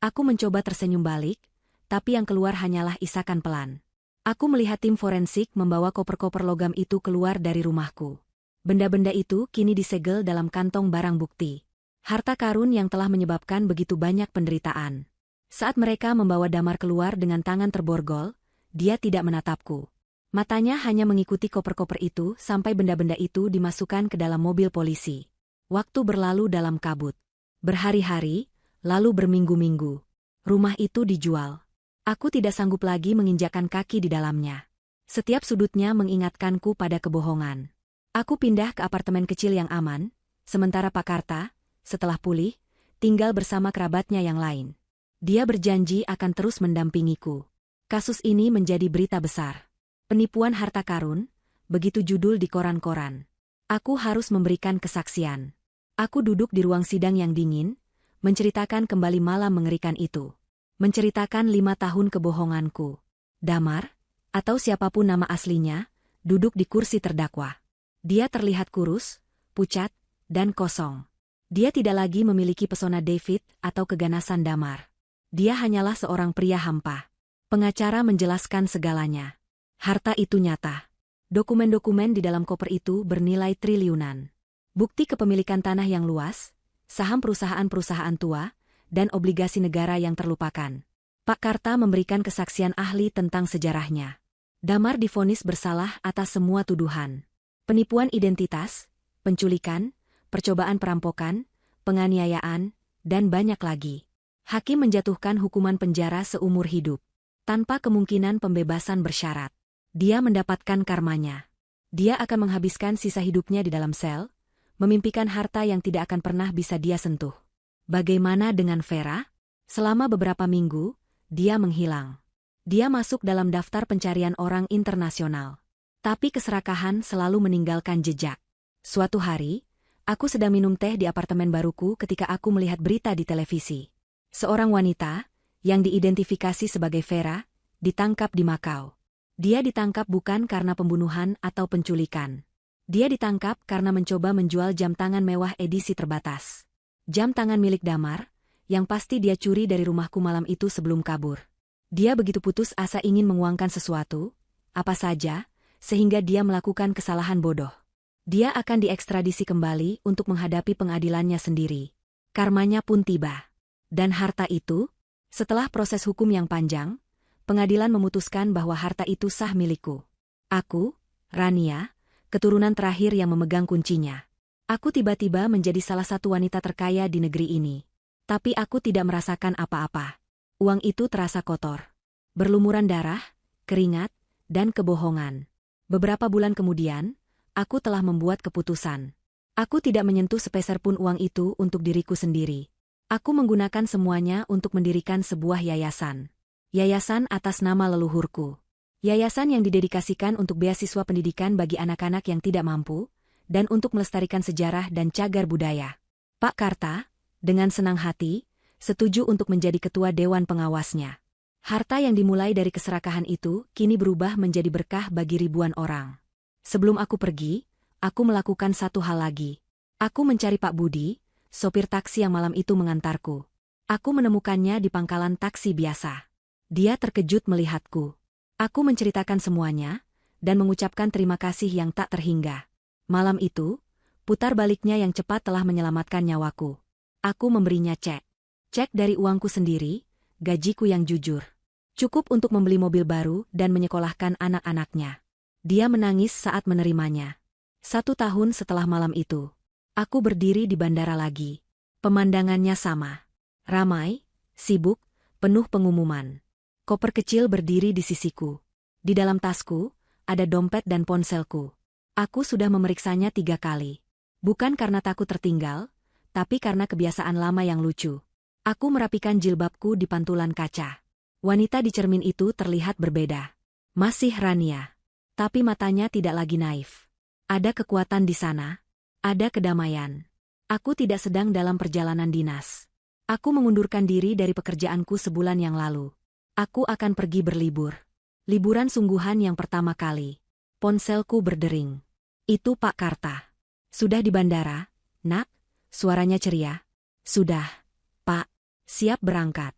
Aku mencoba tersenyum balik, tapi yang keluar hanyalah isakan pelan. Aku melihat tim forensik membawa koper-koper logam itu keluar dari rumahku. Benda-benda itu kini disegel dalam kantong barang bukti. Harta karun yang telah menyebabkan begitu banyak penderitaan. Saat mereka membawa Damar keluar dengan tangan terborgol, dia tidak menatapku. Matanya hanya mengikuti koper-koper itu sampai benda-benda itu dimasukkan ke dalam mobil polisi. Waktu berlalu dalam kabut. Berhari-hari, lalu berminggu-minggu. Rumah itu dijual. Aku tidak sanggup lagi menginjakkan kaki di dalamnya. Setiap sudutnya mengingatkanku pada kebohongan. Aku pindah ke apartemen kecil yang aman, sementara Pak Karta, setelah pulih, tinggal bersama kerabatnya yang lain. Dia berjanji akan terus mendampingiku. Kasus ini menjadi berita besar. Penipuan harta karun, begitu judul di koran-koran. Aku harus memberikan kesaksian. Aku duduk di ruang sidang yang dingin, menceritakan kembali malam mengerikan itu. Menceritakan 5 tahun kebohonganku. Damar, atau siapapun nama aslinya, duduk di kursi terdakwa. Dia terlihat kurus, pucat, dan kosong. Dia tidak lagi memiliki pesona David atau keganasan Damar. Dia hanyalah seorang pria hampa. Pengacara menjelaskan segalanya. Harta itu nyata. Dokumen-dokumen di dalam koper itu bernilai triliunan. Bukti kepemilikan tanah yang luas, saham perusahaan-perusahaan tua, dan obligasi negara yang terlupakan. Pak Karta memberikan kesaksian ahli tentang sejarahnya. Damar divonis bersalah atas semua tuduhan. Penipuan identitas, penculikan, percobaan perampokan, penganiayaan, dan banyak lagi. Hakim menjatuhkan hukuman penjara seumur hidup, tanpa kemungkinan pembebasan bersyarat. Dia mendapatkan karmanya. Dia akan menghabiskan sisa hidupnya di dalam sel, memimpikan harta yang tidak akan pernah bisa dia sentuh. Bagaimana dengan Vera? Selama beberapa minggu, dia menghilang. Dia masuk dalam daftar pencarian orang internasional. Tapi keserakahan selalu meninggalkan jejak. Suatu hari, aku sedang minum teh di apartemen baruku ketika aku melihat berita di televisi. Seorang wanita, yang diidentifikasi sebagai Vera, ditangkap di Makau. Dia ditangkap bukan karena pembunuhan atau penculikan. Dia ditangkap karena mencoba menjual jam tangan mewah edisi terbatas. Jam tangan milik Damar, yang pasti dia curi dari rumahku malam itu sebelum kabur. Dia begitu putus asa ingin menguangkan sesuatu, apa saja, sehingga dia melakukan kesalahan bodoh. Dia akan diekstradisi kembali untuk menghadapi pengadilannya sendiri. Karmanya pun tiba. Dan harta itu, setelah proses hukum yang panjang, pengadilan memutuskan bahwa harta itu sah milikku. Aku, Rania, keturunan terakhir yang memegang kuncinya. Aku tiba-tiba menjadi salah satu wanita terkaya di negeri ini. Tapi aku tidak merasakan apa-apa. Uang itu terasa kotor. Berlumuran darah, keringat, dan kebohongan. Beberapa bulan kemudian, aku telah membuat keputusan. Aku tidak menyentuh sepeser pun uang itu untuk diriku sendiri. Aku menggunakan semuanya untuk mendirikan sebuah yayasan. Yayasan atas nama leluhurku. Yayasan yang didedikasikan untuk beasiswa pendidikan bagi anak-anak yang tidak mampu, dan untuk melestarikan sejarah dan cagar budaya. Pak Karta, dengan senang hati, setuju untuk menjadi ketua dewan pengawasnya. Harta yang dimulai dari keserakahan itu kini berubah menjadi berkah bagi ribuan orang. Sebelum aku pergi, aku melakukan satu hal lagi. Aku mencari Pak Budi, sopir taksi yang malam itu mengantarku. Aku menemukannya di pangkalan taksi biasa. Dia terkejut melihatku. Aku menceritakan semuanya, dan mengucapkan terima kasih yang tak terhingga. Malam itu, putar baliknya yang cepat telah menyelamatkan nyawaku. Aku memberinya cek. Cek dari uangku sendiri, gajiku yang jujur. Cukup untuk membeli mobil baru dan menyekolahkan anak-anaknya. Dia menangis saat menerimanya. 1 tahun setelah malam itu, aku berdiri di bandara lagi. Pemandangannya sama. Ramai, sibuk, penuh pengumuman. Koper kecil berdiri di sisiku. Di dalam tasku, ada dompet dan ponselku. Aku sudah memeriksanya 3 kali. Bukan karena takut tertinggal, tapi karena kebiasaan lama yang lucu. Aku merapikan jilbabku di pantulan kaca. Wanita di cermin itu terlihat berbeda. Masih Rania. Tapi matanya tidak lagi naif. Ada kekuatan di sana. Ada kedamaian. Aku tidak sedang dalam perjalanan dinas. Aku mengundurkan diri dari pekerjaanku sebulan yang lalu. Aku akan pergi berlibur. Liburan sungguhan yang pertama kali. Ponselku berdering. Itu Pak Karta. Sudah di bandara, nak? Suaranya ceria. Sudah, Pak. Siap berangkat.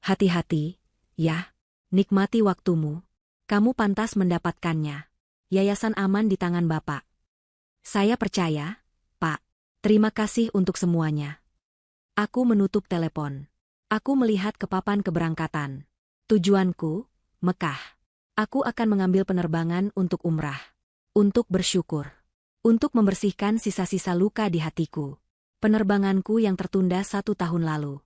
Hati-hati, ya. Nikmati waktumu. Kamu pantas mendapatkannya. Yayasan aman di tangan Bapak. Saya percaya, Pak. Terima kasih untuk semuanya. Aku menutup telepon. Aku melihat ke papan keberangkatan. Tujuanku, Mekah. Aku akan mengambil penerbangan untuk umrah. Untuk bersyukur. Untuk membersihkan sisa-sisa luka di hatiku. Penerbanganku yang tertunda 1 tahun lalu.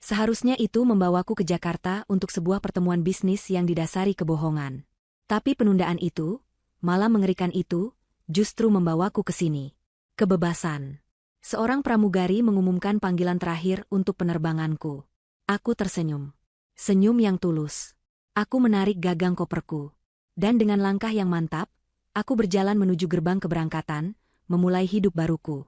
Seharusnya itu membawaku ke Jakarta untuk sebuah pertemuan bisnis yang didasari kebohongan. Tapi penundaan itu, malah mengerikan itu, justru membawaku ke sini. Kebebasan. Seorang pramugari mengumumkan panggilan terakhir untuk penerbanganku. Aku tersenyum. Senyum yang tulus. Aku menarik gagang koperku. Dan dengan langkah yang mantap, aku berjalan menuju gerbang keberangkatan, memulai hidup baruku.